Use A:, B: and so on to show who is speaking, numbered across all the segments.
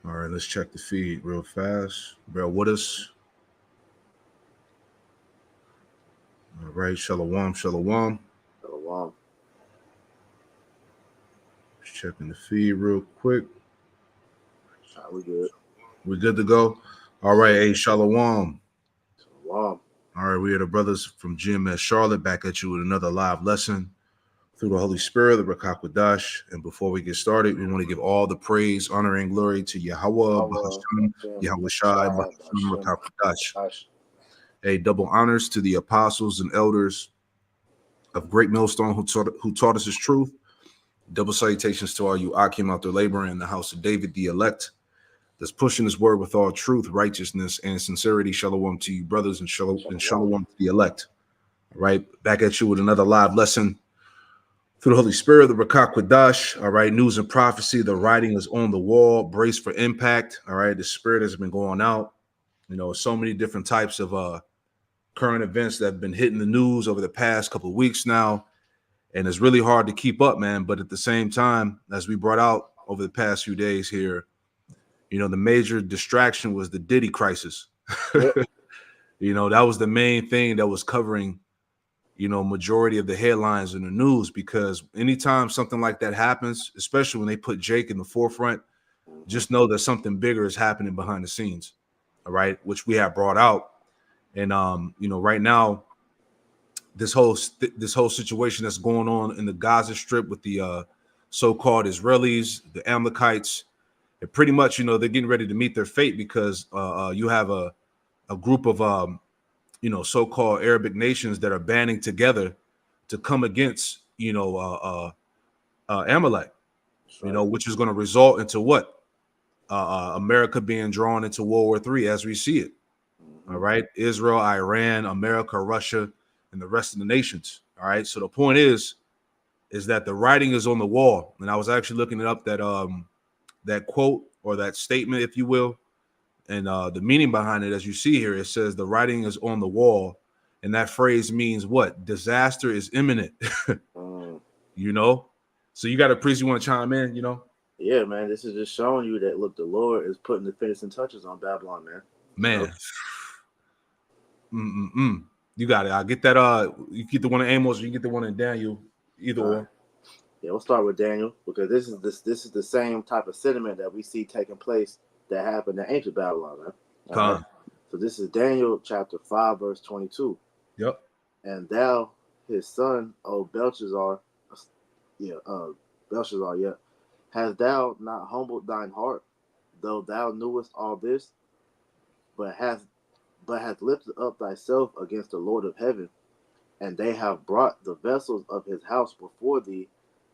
A: All right, let's check the feed real fast. Bear with us. All right, shalom, shalom.
B: So,
A: Just checking the feed real quick.
B: we good.
A: We good to go? All right, hey, shalom.
B: So,
A: All right, we are the brothers from GMS Charlotte back at you with another live lesson through the Holy Spirit, the Rakakwadash. And before we get started, we want to give all the praise, honor, and glory to Yahweh, Bahasham, Yahweh Shai, Bahasham, Rakakwadash. A double honors to the apostles and elders of Great Millstone who taught us his truth. Double salutations to all you Akim out there laboring in the house of David, the elect, that's pushing his word with all truth, righteousness, and sincerity. Shalom to you, brothers, and shalom to the elect. All right, back at you with another live lesson through the Holy Spirit, the Rakakwadash. All right, news and prophecy. The writing is on the wall. Brace for impact. All right, the spirit has been going out. You know, so many different types of current events that have been hitting the news over the past couple of weeks now. And it's really hard to keep up, man. But at the same time, as we brought out over the past few days here, you know, the major distraction was the Diddy crisis.
B: Yep.
A: You know, that was the main thing that was covering, you know, majority of the headlines in the news, because anytime something like that happens, especially when they put Jake in the forefront, just know that something bigger is happening behind the scenes. All right, which we have brought out. And you know, right now, this whole situation that's going on in the Gaza Strip with the so-called Israelis, the Amalekites, and pretty much, you know, they're getting ready to meet their fate, because you have a group of you know, so-called Arabic nations that are banding together to come against, you know, Amalek, you know, which is going to result into what? America being drawn into World War III as we see it. All right, Israel, Iran, America, Russia, and the rest of the nations. All right, so the point is that the writing is on the wall, and I was actually looking it up, that quote, or that statement, if you will, and the meaning behind it, as you see here, it says the writing is on the wall, and that phrase means what? Disaster is imminent. You know, so you got a priest you want to chime in, you know?
B: Yeah, man, this is just showing you that, look, the Lord is putting the finishing touches on Babylon, man.
A: Man. You got it. I'll get that. You get the one in Amos, or you get the one in Daniel. Either one.
B: Yeah, we'll start with Daniel, because this is the same type of sentiment that we see taking place that happened in ancient Babylon, man. Right? So this is Daniel chapter 5, verse 22.
A: Yep.
B: And thou, his son, O Belshazzar, hast thou not humbled thine heart, though thou knewest all this, but hast lifted up thyself against the Lord of heaven, and they have brought the vessels of his house before thee,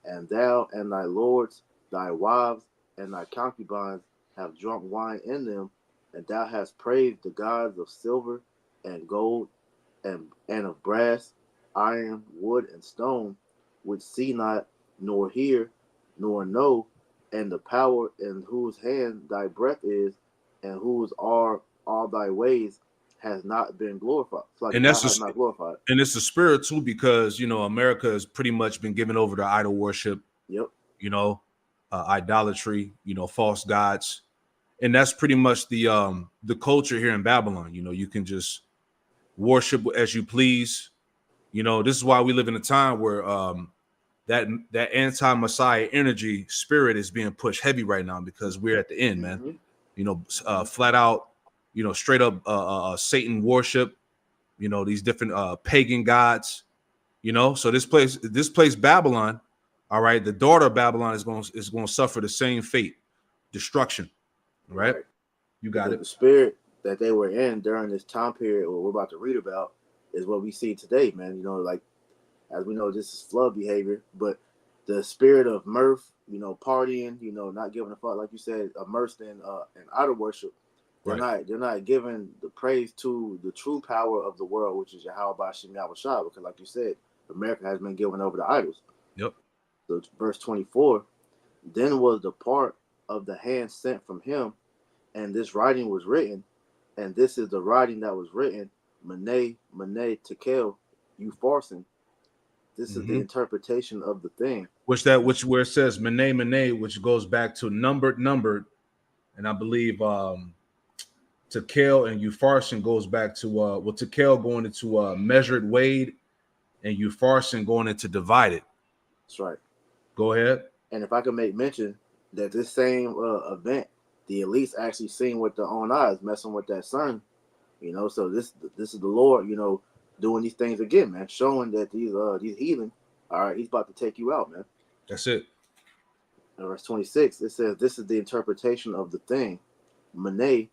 B: and thou and thy lords, thy wives, and thy concubines have drunk wine in them, and thou hast praised the gods of silver and gold and of brass, iron, wood, and stone, which see not, nor hear, nor know, and the power in whose hand thy breath is, and whose are all thy ways, has not been glorified. It's like
A: and
B: thou hast not glorified.
A: And it's the spirit too, because, you know, America has pretty much been given over to idol worship.
B: Yep.
A: You know, idolatry. You know, false gods, and that's pretty much the culture here in Babylon. You know, you can just worship as you please. You know, this is why we live in a time where that anti-Messiah energy spirit is being pushed heavy right now, because we're at the end, man. You know, flat out, you know, straight up Satan worship. You know, these different pagan gods. You know, so this place Babylon, all right, the daughter of Babylon is going to suffer the same fate, destruction. Right? You got it.
B: The spirit that they were in during this time period, what we're about to read about, is what we see today, man. You know, like, as we know, this is flood behavior, but the spirit of mirth, you know, partying, you know, not giving a fuck, like you said, immersed in idol worship. They're not giving the praise to the true power of the world, which is Yahweh Bashim Yahweh Shah, because, like you said, America has been given over to idols.
A: Yep.
B: So verse 24, then was the part of the hand sent from him, and this writing was written, and this is the writing that was written, Mene, Mene, Tekel, you farson. This is the interpretation of the thing.
A: Which where it says Mene, Mene, which goes back to numbered, and I believe Tekel and Upharsin goes back to Tekel going into measured weighed, and Upharsin going into divided.
B: That's right.
A: Go ahead.
B: And if I could make mention that this same event, the elites actually seen with their own eyes, messing with that sun, So this is the Lord, doing these things again, man, showing that these heathen, all right, he's about to take you out, man.
A: That's it.
B: In verse 26, it says, "This is the interpretation of the thing. Mene,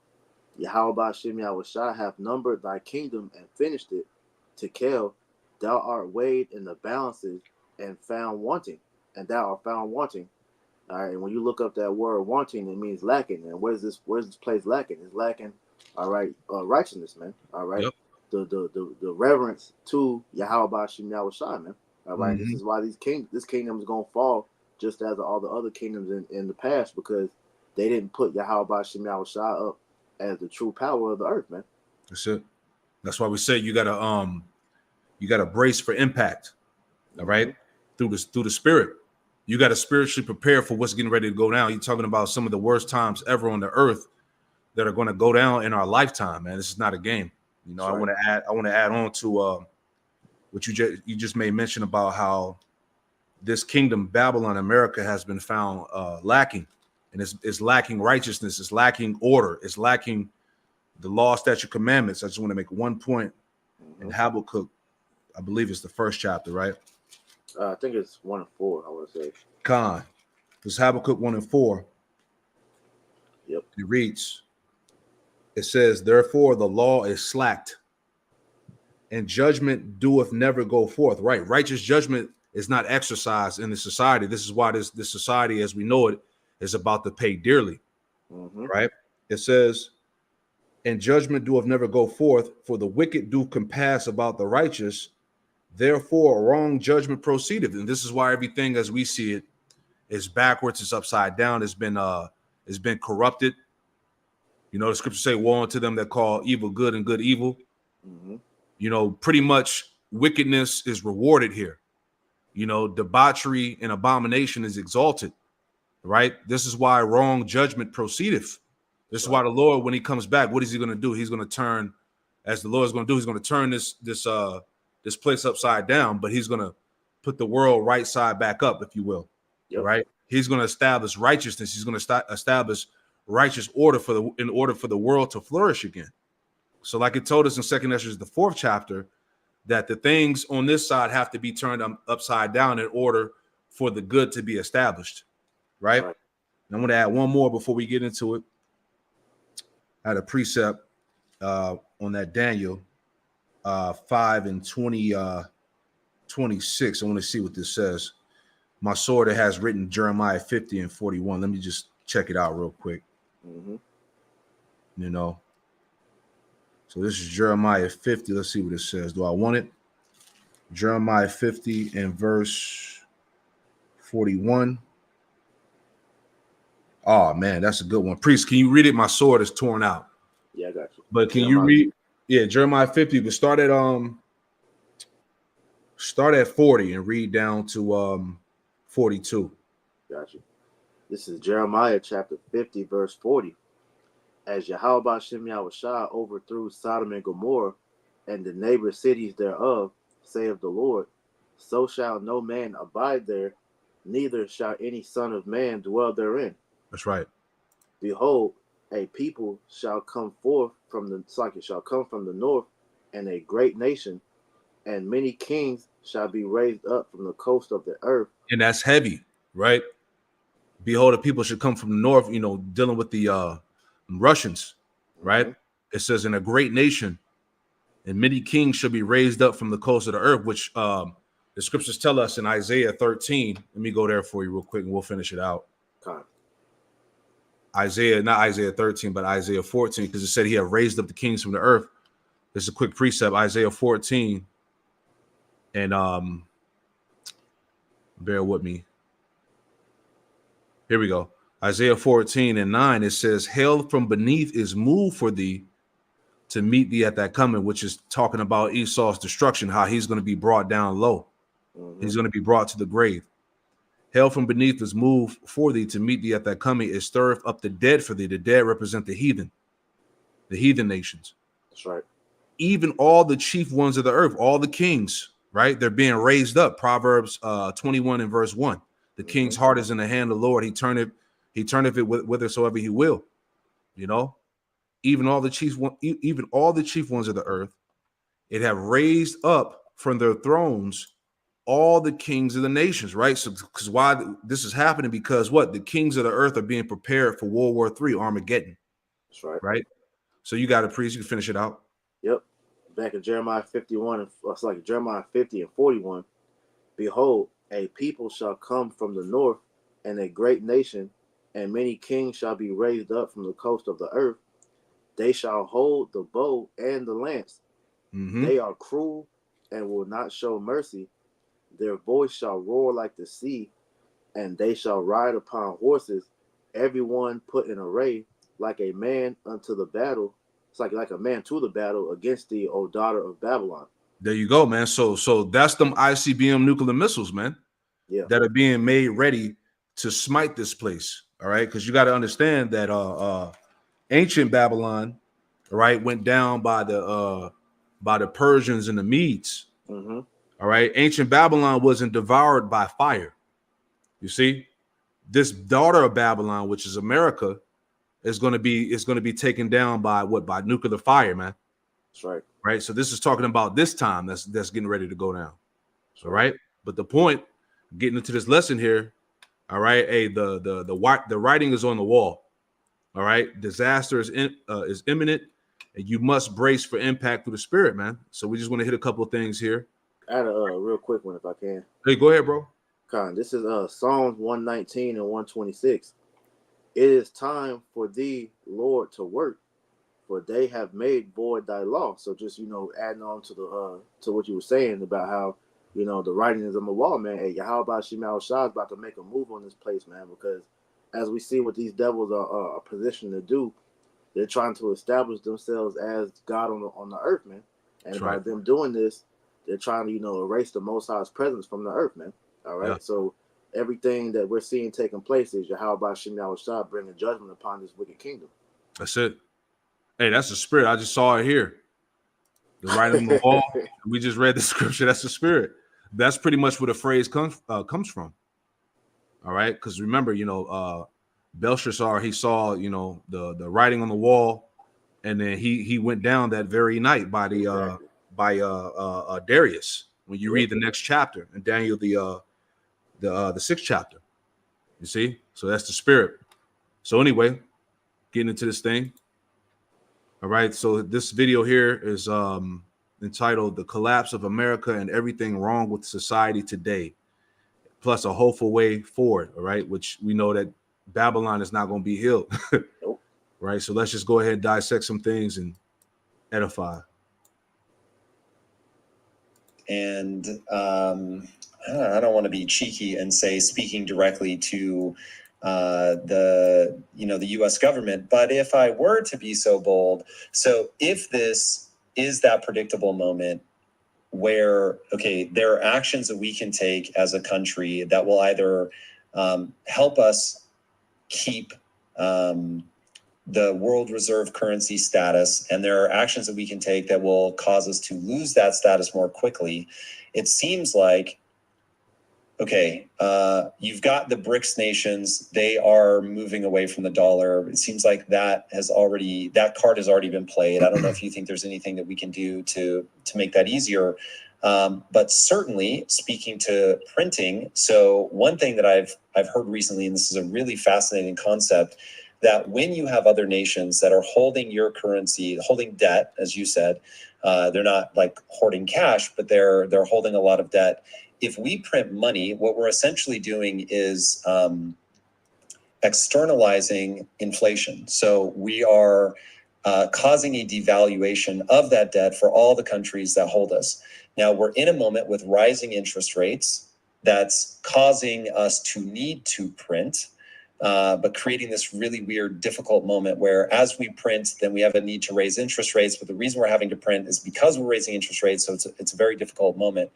B: Yahweh Shem Yahushua hath numbered thy kingdom and finished it. Tekel, thou art weighed in the balances and found wanting, and thou art found wanting." All right, and when you look up that word wanting, it means lacking. And where's this place lacking? It's lacking, all right, righteousness, man. All right.
A: Yep.
B: The reverence to Yahweh Shem Yahushua, man. All right.
A: Mm-hmm.
B: This is why this kingdom is gonna fall just as all the other kingdoms in the past, because they didn't put Yahweh Shem Yahushua up as the true power of the earth, man.
A: That's it. That's why we say you gotta brace for impact. All right, through the spirit. You got to spiritually prepare for what's getting ready to go down. You're talking about some of the worst times ever on the earth that are going to go down in our lifetime, man. This is not a game. I want to add on to what you just made mention about how this kingdom, Babylon, America, has been found lacking, and it's lacking righteousness, it's lacking order, it's lacking the law, statute, commandments. I just want to make one point in Habakkuk. I believe it's the first chapter, right?
B: I think it's 1 and 4. I want to say.
A: Khan. It's Habakkuk 1 and 4.
B: Yep.
A: It reads. It says, "Therefore the law is slacked, and judgment doeth never go forth." Right. Righteous judgment is not exercised in the society. This is why this society, as we know it, is about to pay dearly. Right. It says, "And judgment doeth never go forth, for the wicked do compass about the righteous. Therefore, wrong judgment proceedeth." And this is why everything as we see it is backwards, it's upside down, it's been corrupted. The scriptures say, "Woe unto them that call evil good and good evil." Pretty much wickedness is rewarded here. Debauchery and abomination is exalted. Right? This is why wrong judgment proceedeth. This is why the Lord, when he comes back, what is he going to do? He's going to turn, as the Lord is going to do, he's going to turn this place upside down, but he's going to put the world right side back up, if you will. Yep. Right? He's going to establish righteousness. He's going to establish righteous order in order for the world to flourish again. So like it told us in 2 Ezra, the 4th chapter, that the things on this side have to be turned upside down in order for the good to be established. Right? And I'm going to add one more before we get into it. I had a precept on that Daniel 5 and 26. I want to see what this says. My sword has written Jeremiah 50 and 41. Let me just check it out real quick. So this is Jeremiah 50. Let's see what it says. Do I want it? Jeremiah 50 and verse 41. Oh man, that's a good one. Priest, can you read it? My sword is torn out.
B: Yeah, I got you.
A: But can you read? Yeah, Jeremiah 50. But start at 40 and read down to 42.
B: Got you. This is Jeremiah chapter 50, verse 40. "As Yahweh Shem Yahushua overthrew Sodom and Gomorrah and the neighbor cities thereof, saith the Lord, so shall no man abide there, neither shall any son of man dwell therein."
A: That's right.
B: "Behold, a people shall come forth from the north, and a great nation, and many kings shall be raised up from the coast of the earth."
A: And that's heavy, right? "Behold, a people should come from the north," dealing with the Russians, right? It says, "In a great nation, and many kings shall be raised up from the coast of the earth," which the scriptures tell us in Isaiah 13. Let me go there for you real quick and we'll finish it out.
B: Okay.
A: Not Isaiah 13, but Isaiah 14, because it said he had raised up the kings from the earth. This is a quick precept, Isaiah 14. And bear with me. Here we go. Isaiah 14 and 9, it says, "Hell from beneath is moved for thee to meet thee at that coming," which is talking about Esau's destruction, how he's going to be brought down low. He's going to be brought to the grave. Hell from beneath is moved for thee to meet thee at thy coming. It stirreth up the dead for thee. The dead represent the heathen nations.
B: That's right.
A: Even all the chief ones of the earth, all the kings, right? They're being raised up. Proverbs 21 and verse 1. The king's heart is in the hand of the Lord. He turneth it whithersoever he will. You know, even all the chief ones of the earth, it have raised up from their thrones all the kings of the nations, right? So, because why this is happening? Because what? The kings of the earth are being prepared for World War III, Armageddon.
B: That's right.
A: Right. So you got it, priest. You can finish it out.
B: Yep. Back in Jeremiah 51, it's like Jeremiah 50 and 41. Behold, a people shall come from the north, and a great nation, and many kings shall be raised up from the coast of the earth. They shall hold the bow and the lance. They are cruel and will not show mercy. Their voice shall roar like the sea, and they shall ride upon horses, everyone put in array, like a man unto the battle. It's like a man to the battle against thee, O daughter of Babylon.
A: There you go, man. So that's them ICBM nuclear missiles, man.
B: Yeah.
A: That are being made ready to smite this place. All right, because you got to understand that ancient Babylon, right, went down by the Persians and the Medes.
B: Mm-hmm.
A: All right, ancient Babylon wasn't devoured by fire. You see, this daughter of Babylon, which is America, is going to be taken down by what? By nuclear fire, man.
B: That's right.
A: Right. So this is talking about this time that's getting ready to go down.
B: That's
A: all right. But the point, getting into this lesson here, all right. Hey, the writing is on the wall. All right. Disaster is imminent, and you must brace for impact through the spirit, man. So we just want to hit a couple of things here.
B: Add a real quick one if I can.
A: Hey, go ahead, bro.
B: This is Psalms 119 and 126. It is time for thee, Lord, to work, for they have made void thy law. So just, adding on to the to what you were saying about how, the writing is on the wall, man. Hey, how about Shemal Shah is about to make a move on this place, man? Because as we see what these devils are positioned to do, they're trying to establish themselves as God on the earth, man. And
A: That's
B: by
A: right.
B: them doing this, they're trying to, erase the Most High's presence from the earth, man. All right.
A: Yeah.
B: So everything that we're seeing taking place is Yahweh Shem Shah bringing judgment upon this wicked kingdom.
A: That's it. Hey, that's the spirit. I just saw it here. The writing on the wall. We just read the scripture. That's the spirit. That's pretty much where the phrase comes from. All right. Because remember, Belshazzar, he saw, the writing on the wall, and then he went down that very night by the Darius. When you read the next chapter, and Daniel the 6th chapter, you see. So that's the spirit. So anyway, getting into this thing. All right. So this video here is entitled "The Collapse of America and Everything Wrong with Society Today," plus a hopeful way forward. All right, which we know that Babylon is not going to be healed.
B: Nope.
A: Right. So let's just go ahead and dissect some things and edify.
C: And I don't want to be cheeky and say speaking directly to the U.S. government, but if I were to be so bold, so if this is that predictable moment where, okay, there are actions that we can take as a country that will either help us keep the world reserve currency status, and there are actions that we can take that will cause us to lose that status more quickly. It seems like, okay, you've got the BRICS nations, they are moving away from the dollar. It seems like that card has already been played. I don't know if you think there's anything that we can do to make that easier. But certainly speaking to printing, so one thing that I've heard recently, and this is a really fascinating concept, that when you have other nations that are holding your currency, holding debt, as you said, they're not like hoarding cash, but they're holding a lot of debt. If we print money, what we're essentially doing is externalizing inflation. So we are causing a devaluation of that debt for all the countries that hold us. Now we're in a moment with rising interest rates that's causing us to need to print, but creating this really weird, difficult moment where as we print, then we have a need to raise interest rates. But the reason we're having to print is because we're raising interest rates. So it's a very difficult moment.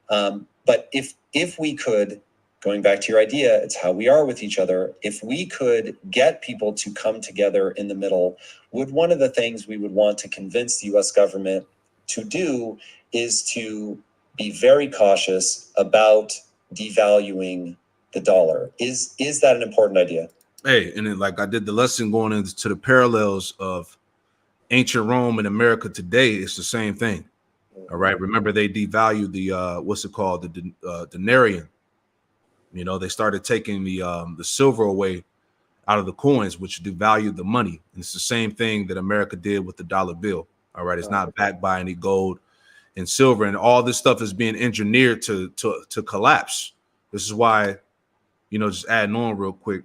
C: But if we could going back to your idea, it's how we are with each other. If we could get people to come together in the middle, one of the things we would want to convince the US government to do is to be very cautious about devaluing the dollar. Is that an important idea?
A: Hey, and then like I did the lesson going into the parallels of ancient Rome and America today, it's the same thing. All right. Remember, they devalued the what's it called? The denarian. You know, they started taking the silver away out of the coins, which devalued the money. And it's the same thing that America did with the dollar bill. All right. It's not backed by any gold and silver, and all this stuff is being engineered to collapse. This is why, you know, just adding on real quick,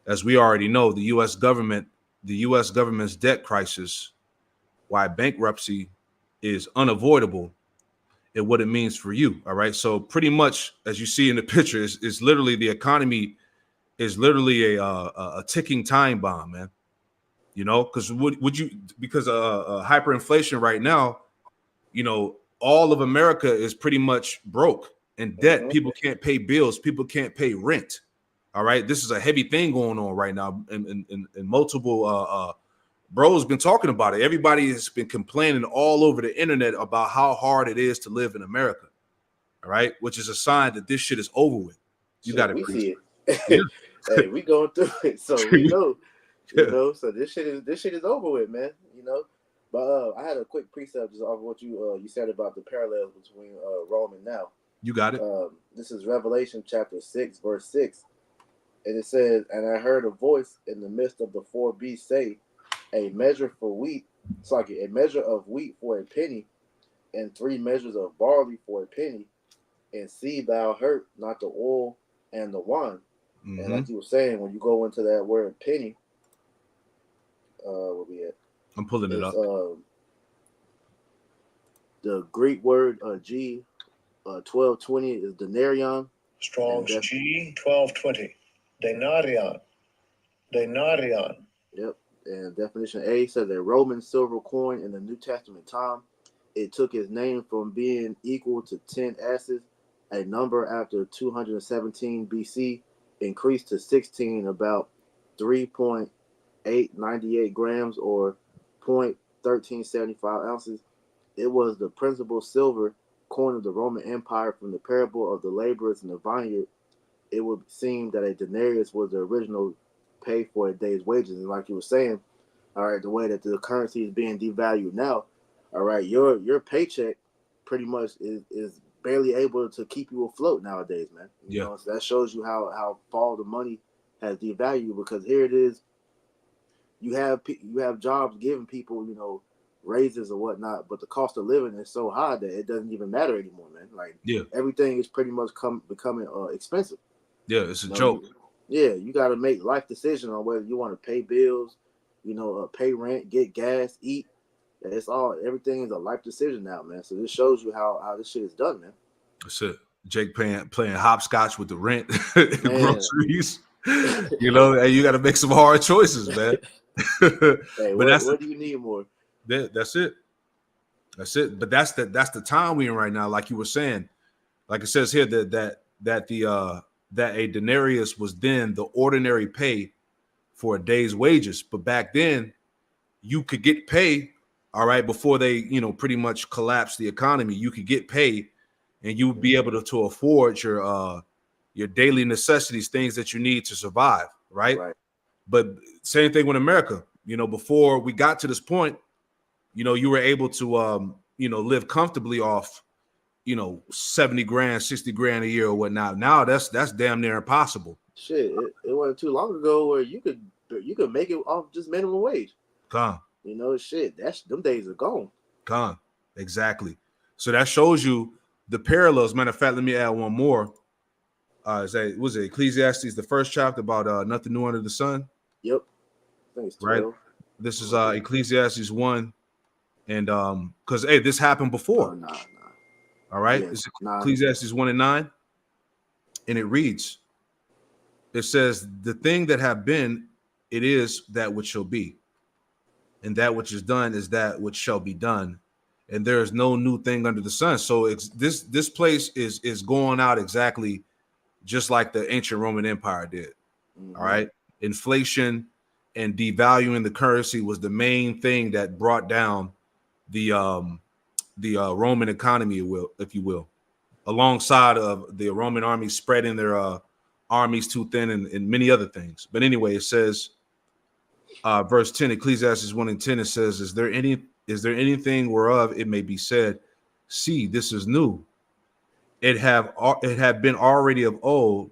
A: as we already know, the U.S. government's debt crisis, why bankruptcy is unavoidable, and what it means for you. All right. So pretty much, as you see in the picture, is literally the economy is literally a ticking time bomb, man. You know, because because hyperinflation right now, you know, all of America is pretty much broke in debt. People can't pay bills. People can't pay rent. All right. This is a heavy thing going on right now. And multiple bros been talking about it. Everybody has been complaining all over the internet about how hard it is to live in America. All right. Which is a sign that this shit is over with. You got to
B: see it. Yeah. Hey, we going through it. So we know, you know, so this shit is over with, man. You know. But I had a quick precept just off of what you said about the parallels between Rome and now.
A: You got it.
B: This is Revelation chapter 6, verse 6. And it says, "And I heard a voice in the midst of the four beasts say, a measure of wheat for a penny, and 3 measures of barley for a penny, and see thou hurt not the oil and the wine." And like you were saying, when you go into that word penny, where we at?
A: I'm pulling it up.
B: The Greek word G 1220 is denarion.
D: Strong's G 1220. Denarion. Denarion.
B: Yep. And definition A says a Roman silver coin in the New Testament time. It took its name from being equal to 10 asses, a number after 217 BC, increased to 16 about 3.898 grams or 0.1375 ounces. It was the principal silver coin of the Roman Empire. From the parable of the laborers in the vineyard, it would seem that a denarius was the original pay for a day's wages. And like you were saying, all right, the way that the currency is being devalued now, all right, your paycheck pretty much is barely able to keep you afloat nowadays, man. You know, so that shows you how far the money has devalued, because here it is. You have jobs giving people, you know, raises or whatnot, but the cost of living is so high that it doesn't even matter anymore, man. Like everything is pretty much becoming expensive.
A: Yeah, it's a joke.
B: You got to make life decisions on whether you want to pay bills, you know, pay rent, get gas, eat. Everything is a life decision now, man. So this shows you how this shit is done, man.
A: That's it. Jake playing hopscotch with the rent, groceries. You know, and you got to make some hard choices, man.
B: Hey, what do you need more?
A: That's it. That's it. But that's the time we're in right now. Like you were saying, like it says here that a denarius was then the ordinary pay for a day's wages. But back then, you could get pay, all right, before they, you know, pretty much collapsed the economy. You could get pay, and you would be able to afford your daily necessities, things that you need to survive, right? But same thing with America. You know, before we got to this point, you know, you were able to you know, live comfortably off, you know, 70 grand, 60 grand a year or whatnot. Now that's damn near impossible.
B: Shit, it wasn't too long ago where you could make it off just minimum wage. You know, shit, them days are gone.
A: Exactly. So that shows you the parallels. Matter of fact, let me add one more. Was it Ecclesiastes, the first chapter about nothing new under the sun?
B: Yep. I think it's 12.
A: Right. This is Ecclesiastes 1. And because this happened before.
B: Nah.
A: All right. It's Ecclesiastes 1 and 9. And it reads, it says, the thing that have been, it is that which shall be. And that which is done is that which shall be done. And there is no new thing under the sun. So this place is going out exactly just like the ancient Roman Empire did.
B: Mhm.
A: All right. Inflation and devaluing the currency was the main thing that brought down the Roman economy, if you will, alongside of the Roman army spreading their armies too thin and many other things. But anyway, it says, verse 10, Ecclesiastes 1:10, it says, is there anything whereof it may be said, see, this is new? It had been already of old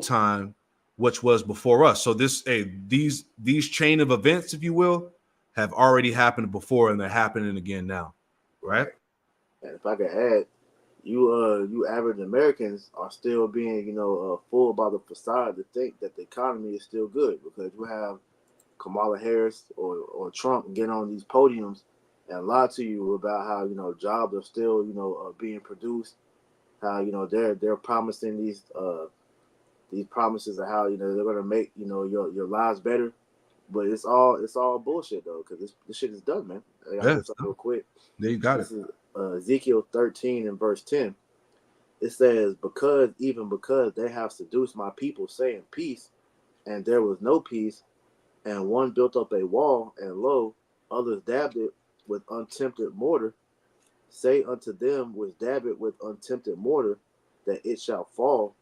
A: time, which was before us. So these chain of events, if you will, have already happened before, and they're happening again now, right?
B: And if I could add, you average Americans are still being, fooled by the facade to think that the economy is still good, because you have Kamala Harris or Trump get on these podiums and lie to you about how jobs are still being produced, how they're promising these promises of how they're gonna make your lives better, but it's all bullshit though, because this shit is done, man. I gotta get something real quick.
A: There you got
B: this is Ezekiel 13 and verse 10. It says, because they have seduced my people, saying peace, and there was no peace, and one built up a wall, and lo, others dabbed it with untempted mortar. Say unto them which dab it with untempted mortar, that it shall fall.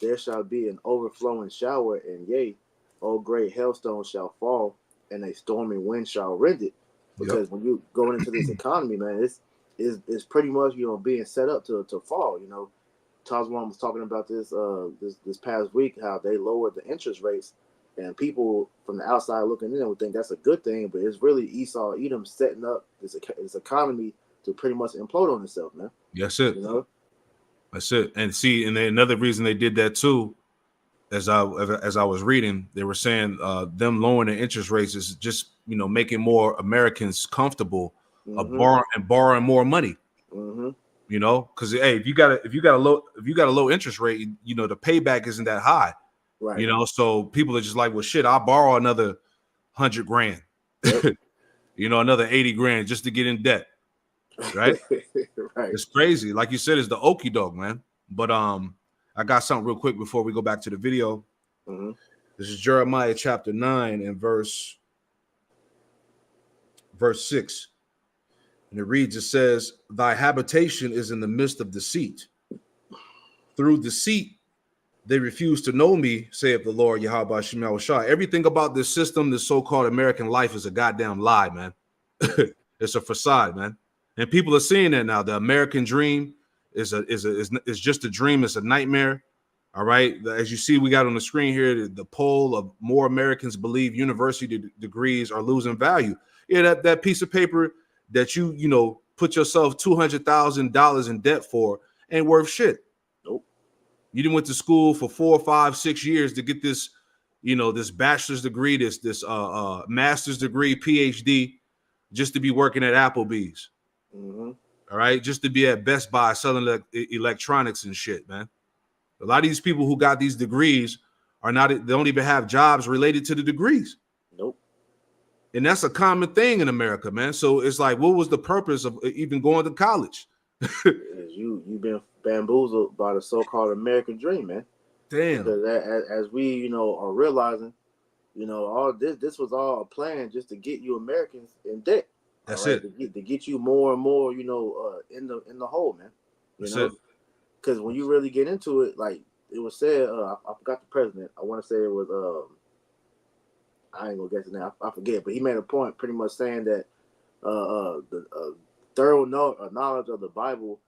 B: There shall be an overflowing shower, and yea, O great hailstone shall fall, and a stormy wind shall rend it. Because when you going into this economy, man, it's pretty much being set up to fall. Tazwan was talking about this past week, how they lowered the interest rates, and people from the outside looking in would think that's a good thing, but it's really Esau Edom setting up this economy to pretty much implode on itself, man.
A: That's it. That's it. And see, and another reason they did that too, as I was reading, they were saying them lowering the interest rates is just making more Americans comfortable borrowing more money.
B: Mm-hmm.
A: Because hey, if you got a low interest rate, the payback isn't that high,
B: right?
A: So people are just like, well, shit, I'll borrow another $100,000,
B: yep.
A: Another $80,000 just to get in debt, right?
B: Right.
A: It's crazy. Like you said, it's the okie doke, man. But I got something real quick before we go back to the video.
B: Mm-hmm.
A: This is Jeremiah chapter 9 and verse 6. And it reads, it says, thy habitation is in the midst of deceit. Through deceit, they refuse to know me, saith the Lord Yahweh Shema Shah. Everything about this system, this so-called American life, is a goddamn lie, man. It's a facade, man. And people are seeing that now. The American dream is just a dream. It's a nightmare. All right. As you see, we got on the screen here, the poll of more Americans believe university degrees are losing value. Yeah, that piece of paper that you put yourself $200,000 in debt for ain't worth shit.
B: Nope.
A: You didn't went to school for 4, 5, 6 years to get this, this bachelor's degree, this master's degree, PhD, just to be working at Applebee's.
B: Mm-hmm.
A: All right, just to be at Best Buy selling electronics and shit, man. A lot of these people who got these degrees they don't even have jobs related to the degrees.
B: Nope.
A: And that's a common thing in America, man. So it's like, what was the purpose of even going to college?
B: You've been bamboozled by the so-called American dream, man.
A: Damn.
B: Because as we are realizing, all this was all a plan just to get you Americans in debt.
A: That's
B: right?
A: it.
B: To get you more and more, in the hole, man. Because when you really get into it, like it was said, I forgot the president. I want to say it was I ain't gonna guess it now. I forget, but he made a point, pretty much saying that the thorough knowledge of the Bible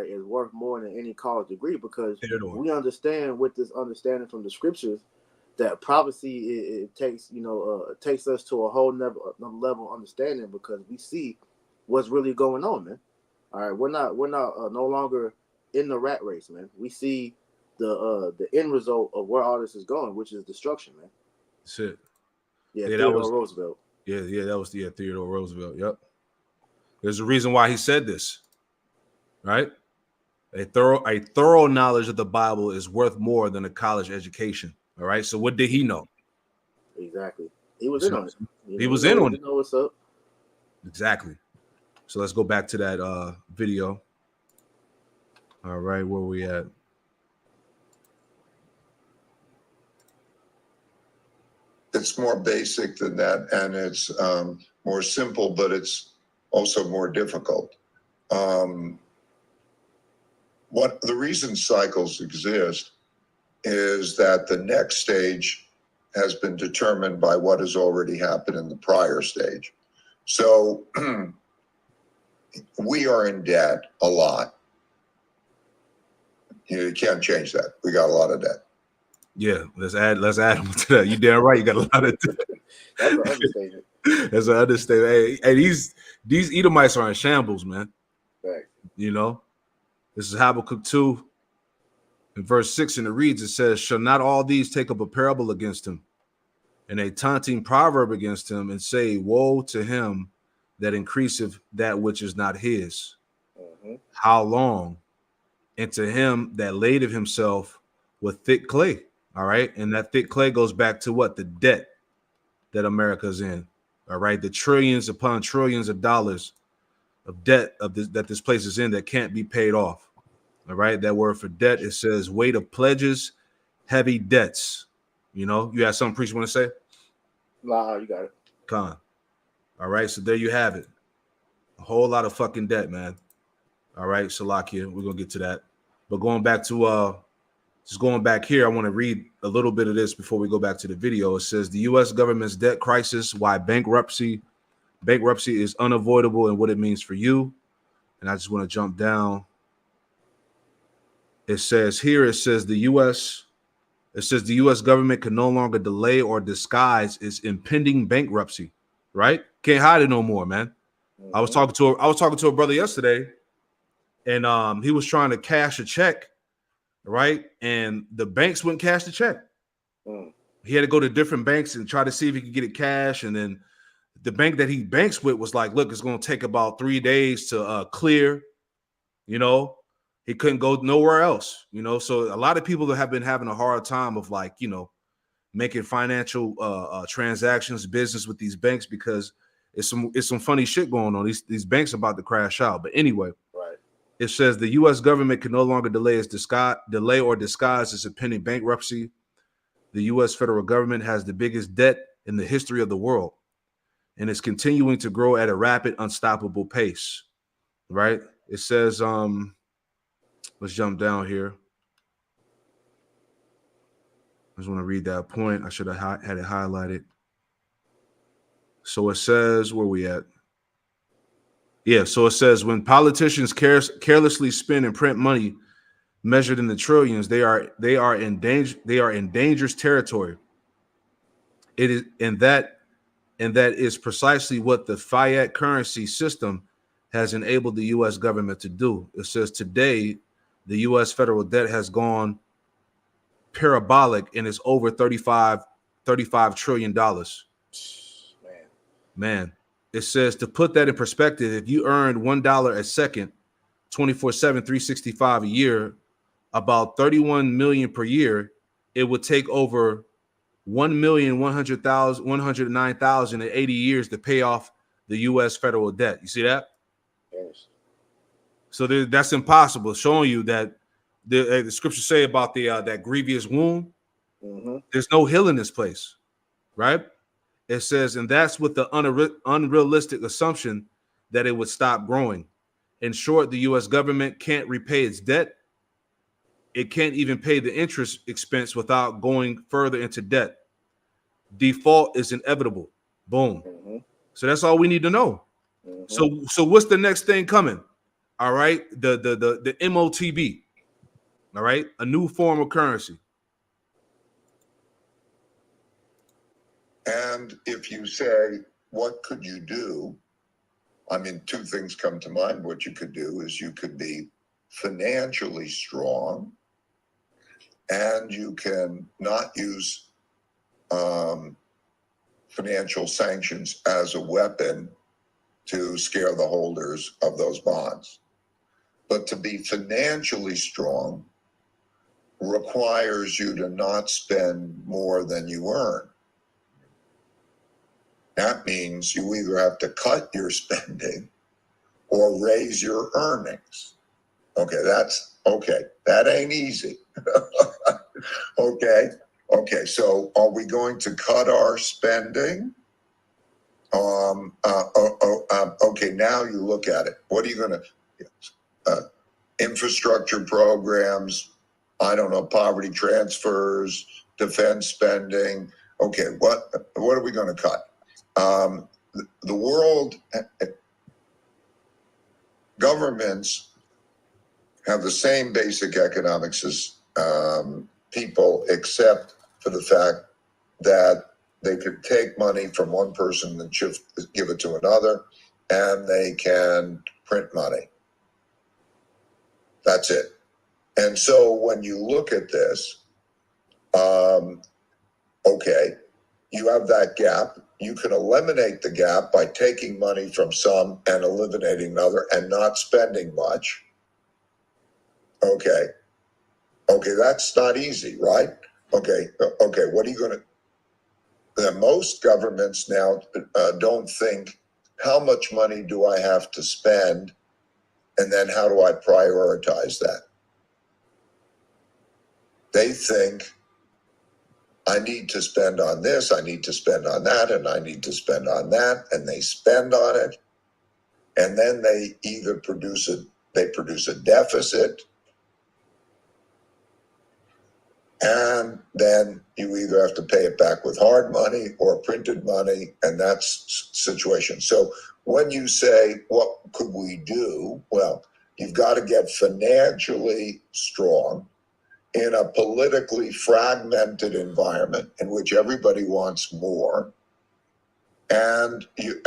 B: is worth more than any college degree, because we understand with this understanding from the scriptures that prophecy it takes takes us to a whole another level of understanding, because we see what's really going on, man. All right, we're not no longer in the rat race, man. We see the end result of where all this is going, which is destruction, man.
A: That's it.
B: Yeah, Theodore Roosevelt.
A: Yeah, that was Theodore Roosevelt. Yep. There's a reason why he said this, right? A thorough knowledge of the Bible is worth more than a college education. All right. So what did he know?
B: Exactly. He was in on it.
A: He was in on it.
B: You know what's up.
A: Exactly. So let's go back to that video. All right, where we at?
E: it's more basic than that, and it's more simple, but it's also more difficult. What the reason cycles exist is that the next stage has been determined by what has already happened in the prior stage. So we are in debt a lot. You can't change that. We got a lot of debt.
A: Yeah, let's add them to that. You damn right. You got a lot of debt.
B: That's an understatement.
A: That's an understatement. Hey, these Edomites are in shambles, man.
B: Right.
A: You know, this is Habakkuk 2 in verse 6, and it reads, it says, shall not all these take up a parable against him, and a taunting proverb against him, and say, woe to him that increaseth that which is not his. How long? And to him that ladeth himself with thick clay. All right. And that thick clay goes back to what? The debt that America's in. All right. The trillions upon trillions of dollars of debt that this place is in that can't be paid off. All right. That word for debt, it says weight of pledges, heavy debts. You know, you have something preacher want to say?
B: Nah, you got it.
A: Con. All right. So there you have it. A whole lot of fucking debt, man. All right. Salakia, we're going to get to that. But going back to just going back here, I want to read a little bit of this before we go back to the video. It says the U.S. government's debt crisis, why bankruptcy is unavoidable and what it means for you. And I just want to jump down. It says the U.S. government can no longer delay or disguise its impending bankruptcy. Right? Can't hide it no more, man. I was talking to a brother yesterday, and he was trying to cash a check. Right. And the banks wouldn't cash the check. He had to go to different banks and try to see if he could get it cash. And then the bank that he banks with was like, look, it's going to take about 3 days to clear. You know, he couldn't go nowhere else. You know, so a lot of people have been having a hard time of like, you know, making financial transactions, business with these banks because it's some funny shit going on. These banks are about to crash out. But anyway. Right. It says the U.S. government can no longer delay or disguise its impending bankruptcy. The U.S. federal government has the biggest debt in the history of the world, and it's continuing to grow at a rapid, unstoppable pace. Right? It says, let's jump down here. I just want to read that point. I should have had it highlighted. So it says, where we at? Yeah, so it says when politicians carelessly spend and print money measured in the trillions, they are in dangerous territory. It is, and that is precisely what the fiat currency system has enabled the U.S. government to do. It says today the U.S. federal debt has gone parabolic and is over $35 trillion. Man. It says to put that in perspective, if you earned $1 a second, 24/7, 365 a year, about 31 million per year, it would take over 1,109,080 years to pay off the U.S. federal debt. You see that? Yes. So that's impossible. Showing you that the scriptures say about that grievous wound. There's no healing in this place, right? It says, and that's with the unrealistic assumption that it would stop growing. In short, the U.S. government can't repay its debt. It can't even pay the interest expense without going further into debt. Default is inevitable. Boom. So that's all we need to know. So what's the next thing coming? All right, the MOTB. All right, a new form of currency.
E: And if you say, what could you do? I mean, two things come to mind. What you could do is you could be financially strong, and you can not use financial sanctions as a weapon to scare the holders of those bonds. But to be financially strong requires you to not spend more than you earn. That means you either have to cut your spending or raise your earnings. Okay, that ain't easy. Okay, Okay, so are we going to cut our spending? Okay, now you look at it. What are you going to, infrastructure programs, I don't know, poverty transfers, defense spending. Okay, what are we going to cut? The world, governments have the same basic economics as people, except for the fact that they could take money from one person and give it to another, and they can print money. That's it. And so when you look at this, okay, you have that gap. You can eliminate the gap by taking money from some and eliminating another and not spending much. Okay, that's not easy, right? Okay, what are you going to... Most governments now don't think, how much money do I have to spend, and then how do I prioritize that? They think, I need to spend on this, I need to spend on that, and I need to spend on that, and they spend on it, and then they either produce a deficit, and then you either have to pay it back with hard money or printed money, and that's situation. So when you say, what could we do? Well, you've got to get financially strong in a politically fragmented environment in which everybody wants more. And you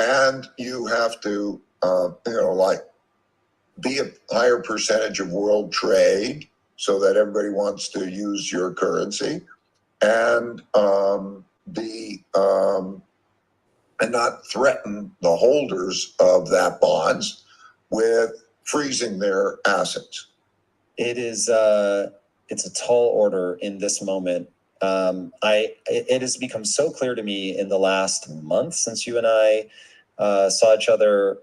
E: have to, like, be a higher percentage of world trade so that everybody wants to use your currency, and and not threaten the holders of that bonds with freezing their assets.
C: It is it's a tall order in this moment. It has become so clear to me in the last month since you and I saw each other,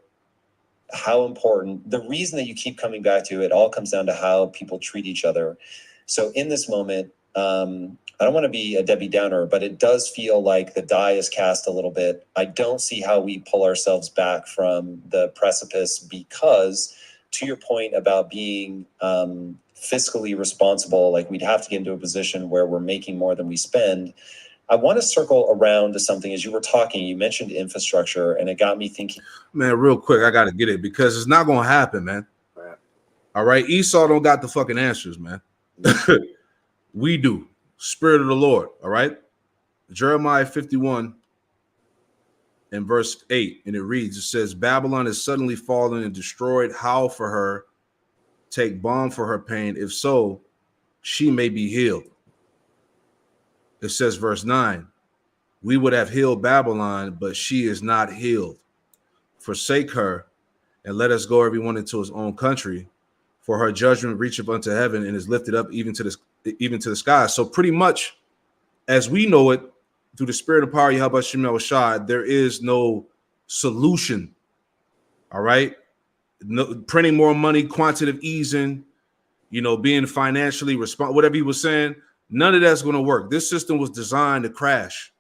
C: how important, the reason that you keep coming back to it all comes down to how people treat each other. So in this moment, I don't want to be a Debbie Downer, but it does feel like the die is cast a little bit. I don't see how we pull ourselves back from the precipice, because to your point about being fiscally responsible, like we'd have to get into a position where we're making more than we spend. I want to circle around to something. As you were talking, you mentioned infrastructure, and it got me thinking.
A: Man, real quick, I got to get it because it's not going to happen, man.
B: Right.
A: All right? Esau don't got the fucking answers, man. We do. Spirit of the Lord, all right? Jeremiah 51 and verse 8, and it reads, it says, Babylon is suddenly fallen and destroyed. Howl for her. Take balm for her pain. If so, she may be healed. It says, verse 9, we would have healed Babylon, but she is not healed. Forsake her, and let us go everyone into his own country, for her judgment reacheth unto heaven and is lifted up even to the sky. So pretty much, as we know it, through the spirit of power, Yahweh Shemel Shad, there is no solution. All right. No, printing more money, quantitative easing, being financially responsible, whatever he was saying, none of that's going to work. This system was designed to crash.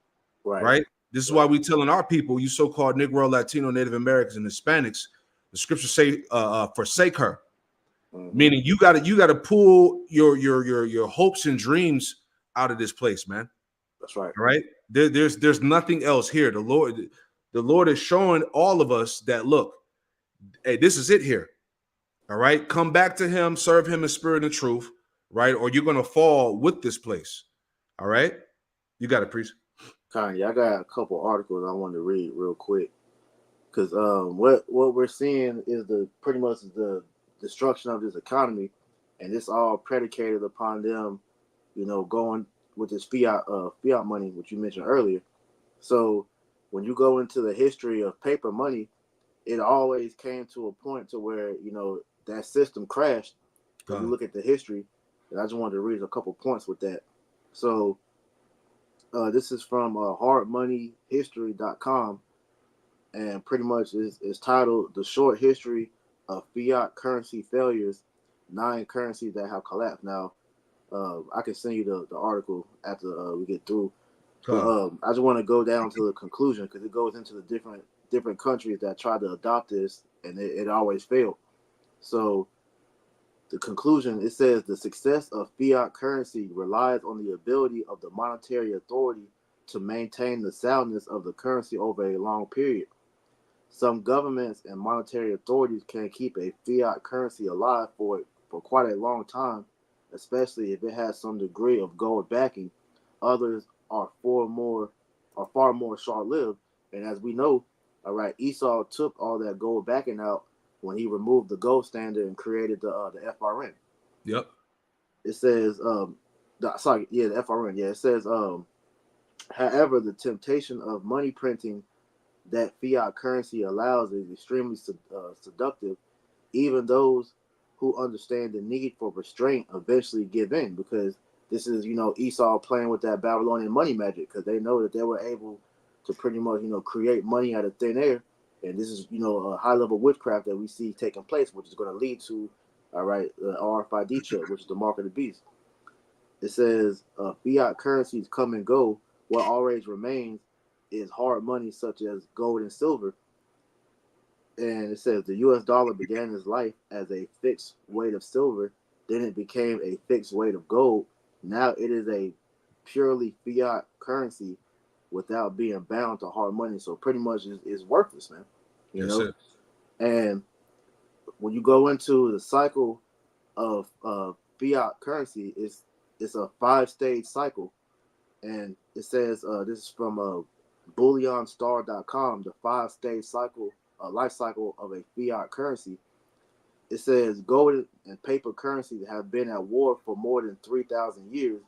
A: Right. This is why we telling our people, you so-called Negro, Latino, Native Americans, and Hispanics, the scriptures say, forsake her. Mm-hmm. Meaning you gotta pull your hopes and dreams out of this place, man.
B: That's right.
A: All right. There's nothing else here. The Lord is showing all of us that, look, hey, this is it here. All right. Come back to him, serve him in spirit and truth, right? Or you're gonna fall with this place. All right. You got it, priest.
B: Kanye, I got a couple articles I wanted to read real quick. Because what we're seeing is pretty much the destruction of this economy, and it's all predicated upon them, going with this fiat money, which you mentioned earlier. So when you go into the history of paper money, it always came to a point to where that system crashed. If you look at the history, and I just wanted to read a couple points with that. So this is from hardmoneyhistory.com. And pretty much is titled The Short History of Fiat Currency Failures, 9 Currencies That Have Collapsed. Now, I can send you the article after we get through. But
A: Come.
B: I just want to go down to the conclusion because it goes into the different countries that try to adopt this, and it always failed. So the conclusion, it says the success of fiat currency relies on the ability of the monetary authority to maintain the soundness of the currency over a long period. Some governments and monetary authorities can keep a fiat currency alive for quite a long time, especially if it has some degree of gold backing. Others are far more short-lived. And as we know, all right, Esau took all that gold backing out when he removed the gold standard and created the FRN.
A: Yep.
B: It says the FRN. Yeah, it says however, the temptation of money printing that fiat currency allows is extremely seductive. Even those who understand the need for restraint eventually give in because this is, Esau playing with that Babylonian money magic because they know that they were able to pretty much, create money out of thin air. And this is, a high level witchcraft that we see taking place, which is going to lead to, all right, the RFID chip, which is the mark of the beast. It says fiat currencies come and go. What always remains is hard money such as gold and silver. And it says the US dollar began its life as a fixed weight of silver, then it became a fixed weight of gold. Now it is a purely fiat currency without being bound to hard money. So pretty much is worthless, man. You
A: That's
B: know?
A: it.
B: And when you go into the cycle of fiat currency, it's a 5-stage cycle. And it says this is from bullionstar.com, the 5-stage cycle, life cycle of a fiat currency. It says gold and paper currencies have been at war for more than 3,000 years.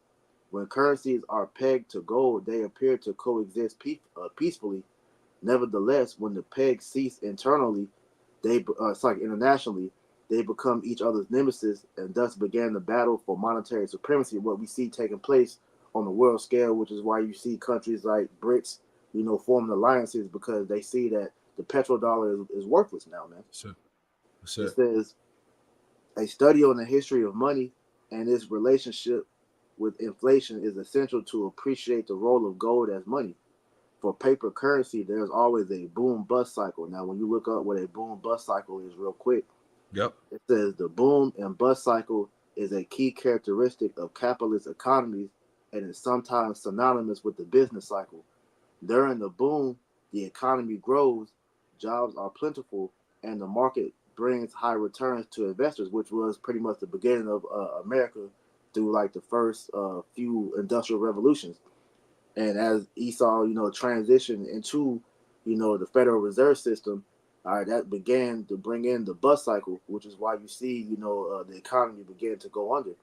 B: When currencies are pegged to gold, they appear to coexist peacefully. Nevertheless, when the pegs cease internally, internationally, they become each other's nemesis, and thus began the battle for monetary supremacy. What we see taking place on the world scale, which is why you see countries like BRICS, forming alliances because they see that the petrodollar is worthless now, man.
A: That's
B: It
A: it.
B: says a study on the history of money and its relationship with inflation is essential to appreciate the role of gold as money. For paper currency, there's always a boom bust cycle. Now, when you look up what a boom bust cycle is, real quick,
A: Yep.
B: it says the boom and bust cycle is a key characteristic of capitalist economies and is sometimes synonymous with the business cycle. During the boom, the economy grows, jobs are plentiful, and the market brings high returns to investors, which was pretty much the beginning of America through like the first few industrial revolutions. And as Esau, transitioned into, the Federal Reserve System, all right, that began to bring in the bust cycle, which is why you see, the economy began to go under.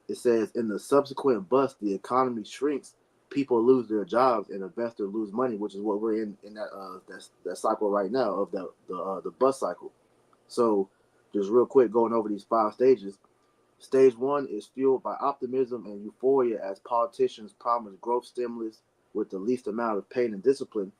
B: It says in the subsequent bust, the economy shrinks, people lose their jobs, and investors lose money, which is what we're in that cycle right now of the bust cycle. So, just real quick, going over these 5 stages. Stage 1 is fueled by optimism and euphoria as politicians promise growth stimulus with the least amount of pain and discipline.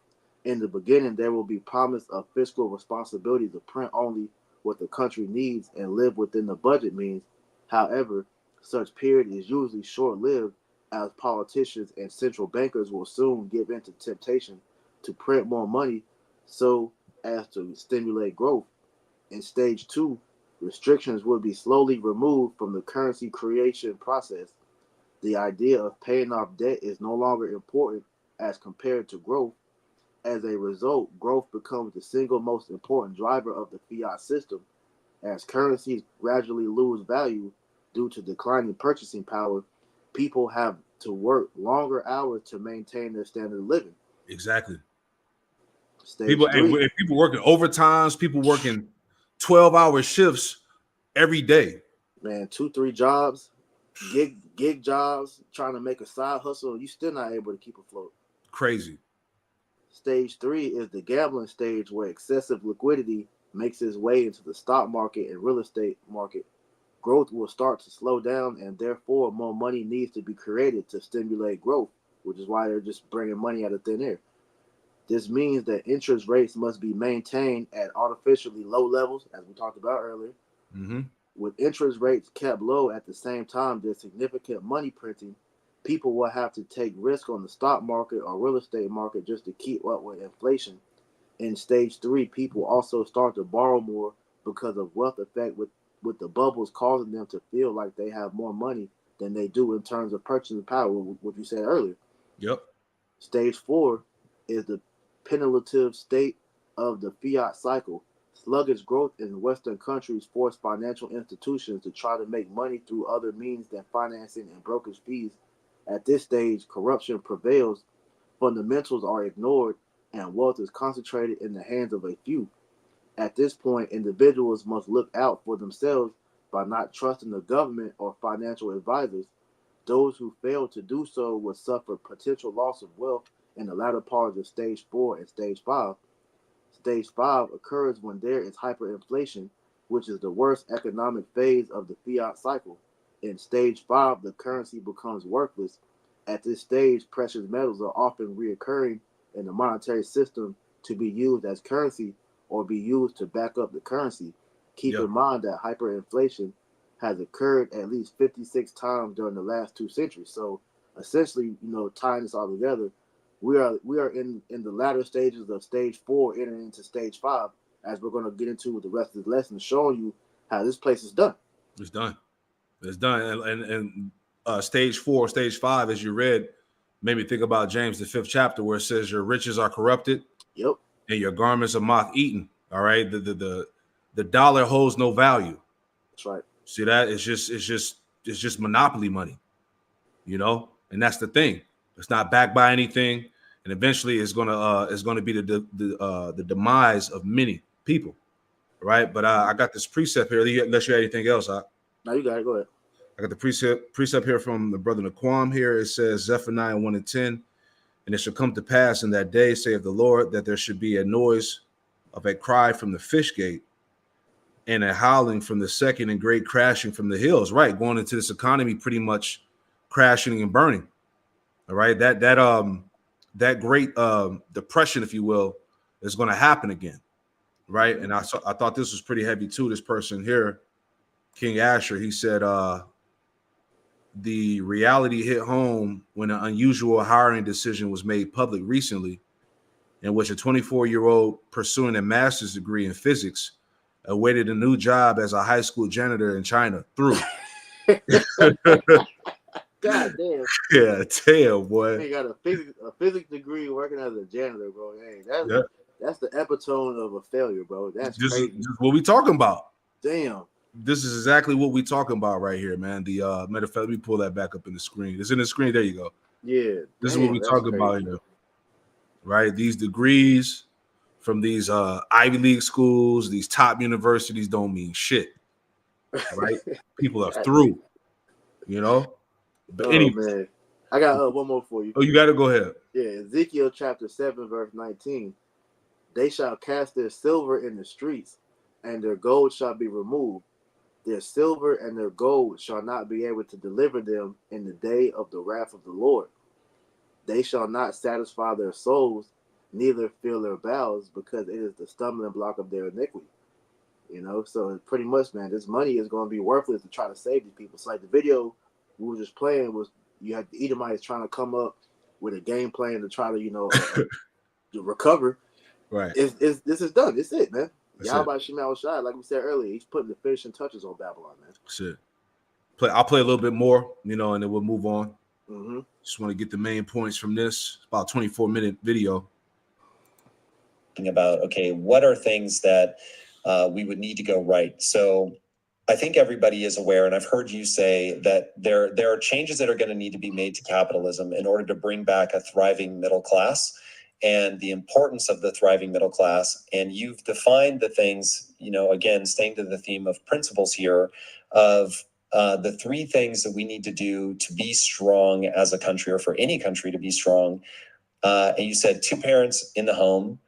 B: In the beginning, there will be promise of fiscal responsibility to print only what the country needs and live within the budget means. However, such period is usually short-lived as politicians and central bankers will soon give in to temptation to print more money so as to stimulate growth. In stage 2, restrictions will be slowly removed from the currency creation process. The idea of paying off debt is no longer important as compared to growth. As a result, growth becomes the single most important driver of the fiat system. As currencies gradually lose value due to declining purchasing power, people have to work longer hours to maintain their standard of living.
A: Exactly.
B: Stage 3.
A: People working overtimes, people working 12-hour shifts every day.
B: Man, 2-3 jobs, gig jobs, trying to make a side hustle, you still not able to keep afloat.
A: Crazy.
B: Stage 3 is the gambling stage where excessive liquidity makes its way into the stock market and real estate market. Growth will start to slow down, and therefore more money needs to be created to stimulate growth, which is why they're just bringing money out of thin air. This means that interest rates must be maintained at artificially low levels, as we talked about earlier.
A: Mm-hmm.
B: With interest rates kept low at the same time there's significant money printing, people will have to take risk on the stock market or real estate market just to keep up with inflation. In stage 3, people also start to borrow more because of wealth effect with the bubbles causing them to feel like they have more money than they do in terms of purchasing power, what you said earlier.
A: Yep.
B: Stage 4 is the penulative state of the fiat cycle. Sluggish growth in Western countries force financial institutions to try to make money through other means than financing and brokerage fees. At this stage, corruption prevails, fundamentals are ignored, and wealth is concentrated in the hands of a few. At this point, individuals must look out for themselves by not trusting the government or financial advisors. Those who fail to do so will suffer potential loss of wealth in the latter part of stage 4 and stage 5. Stage 5 occurs when there is hyperinflation, which is the worst economic phase of the fiat cycle. In stage 5, the currency becomes worthless. At this stage, precious metals are often reoccurring in the monetary system to be used as currency or be used to back up the currency. Keep
A: Yep.
B: in mind that hyperinflation has occurred at least 56 times during the last 2 centuries. So essentially, tying this all together, we are in the latter stages of stage 4, entering into stage 5, as we're going to get into with the rest of the lesson, showing you how this place is done.
A: It's done. It's done. And stage 4, stage 5, as you read, made me think about James, the 5th chapter, where it says your riches are corrupted.
B: Yep.
A: And your garments are moth eaten. All right. The dollar holds no value.
B: That's right.
A: See that? It's just monopoly money, and that's the thing. It's not backed by anything, and eventually it's gonna be the demise of many people, right? But I got this precept here. Unless you had anything else,
B: No, you got it. Go ahead.
A: I got the precept here from the brother Naquam here. It says Zephaniah 1:10, and it shall come to pass in that day, saith the Lord, that there should be a noise of a cry from the fish gate, and a howling from the second, and great crashing from the hills. Right, going into this economy pretty much crashing and burning. All right, that great depression, if you will, is going to happen again. Right, and I thought this was pretty heavy too. This person here, King Asher, he said the reality hit home when an unusual hiring decision was made public recently, in which a 24-year-old pursuing a master's degree in physics awaited a new job as a high school janitor in China through.
B: God damn.
A: Yeah, damn, boy.
B: He got a physics degree working as a janitor, bro. Hey, that's the epitome of a failure, bro. That's crazy.
A: This is what we talking about.
B: Damn.
A: This is exactly what we talking about right here, man. The matter of fact, let me pull that back up in the screen. It's in the screen. There you go.
B: Yeah.
A: This is what we talking about here. Right? These degrees from these Ivy League schools, these top universities don't mean shit. Right? People are through, But anyway,
B: man. I got one more for you.
A: Oh, you got to go ahead.
B: Yeah, Ezekiel chapter 7, verse 19. They shall cast their silver in the streets, and their gold shall be removed. Their silver and their gold shall not be able to deliver them in the day of the wrath of the Lord. They shall not satisfy their souls, neither fill their bowels, because it is the stumbling block of their iniquity. So pretty much, man, this money is going to be worthless to try to save these people. So like the video we were just playing was, you had the Edomites trying to come up with a game plan to try to, to recover.
A: Right.
B: This is done. It's it, man. Yahweh Shemal Shai, like we said earlier, he's putting the finishing touches on Babylon, man.
A: Shit. I'll play a little bit more, and then we'll move on.
B: Mm-hmm.
A: Just want to get the main points from this. It's about a 24-minute video.
C: About, okay, what are things that we would need to go right? So I think everybody is aware, and I've heard you say that there are changes that are going to need to be made to capitalism in order to bring back a thriving middle class, and the importance of the thriving middle class. And you've defined the things, again, staying to the theme of principles here, of the 3 things that we need to do to be strong as a country, or for any country to be strong. And you said 2 parents in the home,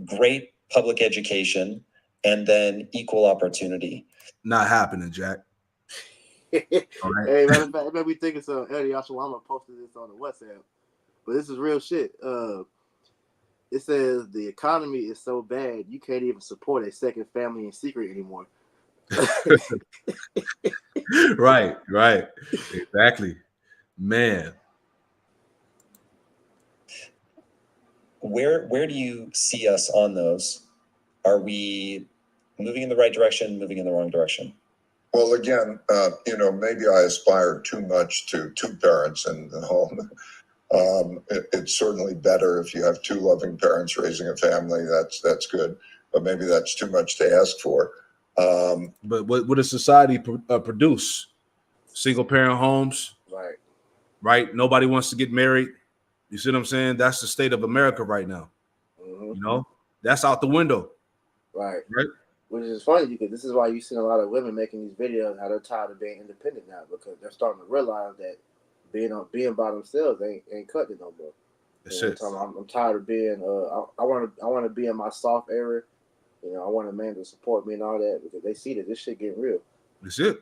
C: great public education, and then equal opportunity.
A: Not happening, Jack.
B: All right. Hey, matter of fact, it made me think of something. Eddie, I'm gonna post this on the WhatsApp, but this is real shit. It says the economy is so bad you can't even support a second family in secret anymore.
A: Right, right. Exactly. Man.
C: Where do you see us on those? Are we moving in the right direction, moving in the wrong direction?
E: Well, again, maybe I aspire too much to two parents in the home. It's certainly better if you have two loving parents raising a family. That's good, but maybe that's too much to ask for.
A: But what does society produce? Single parent homes,
B: Right.
A: right? Nobody wants to get married. You see what I'm saying? That's the state of America right now.
B: Mm-hmm.
A: You know, that's out the window.
B: Right.
A: Right.
B: Which is funny because this is why you've seen a lot of women making these videos how they're tired of being independent now, because they're starting to realize that being by themselves ain't cutting it no more.
A: That's
B: You know,
A: it.
B: I'm tired of being I want to be in my soft area. You know, I want a man to support me and all that, because they see that this shit getting real.
A: That's it.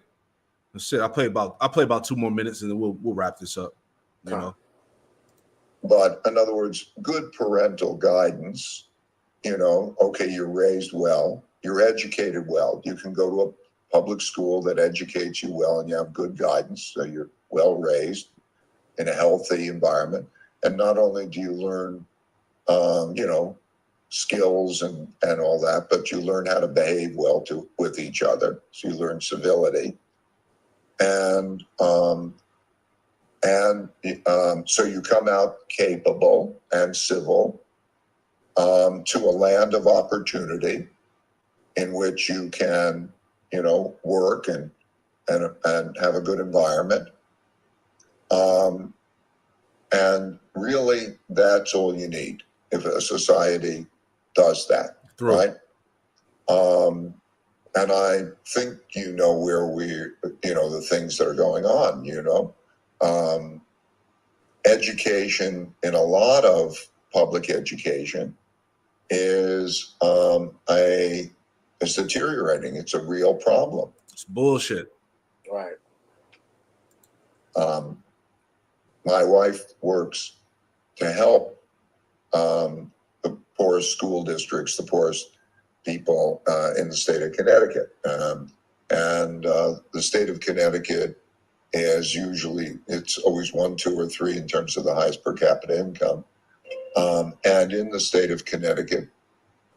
A: That's it. I play about 2 more minutes and then we'll wrap this up. You know.
E: But in other words, good parental guidance. Okay, you're raised well, you're educated well. You can go to a public school that educates you well, and you have good guidance, so you're well raised in a healthy environment. And not only do you learn, skills and all that, but you learn how to behave well with each other. So you learn civility, and so you come out capable and civil to a land of opportunity in which you can, work and have a good environment. And really, that's all you need if a society does that, right? And I think where the things that are going on. Education, in a lot of public education, is deteriorating. It's a real problem.
A: It's bullshit.
B: Right.
E: My wife works to help the poorest school districts, the poorest people in the state of Connecticut. And the state of Connecticut is it's always 1, 2, or 3 in terms of the highest per capita income. And in the state of Connecticut,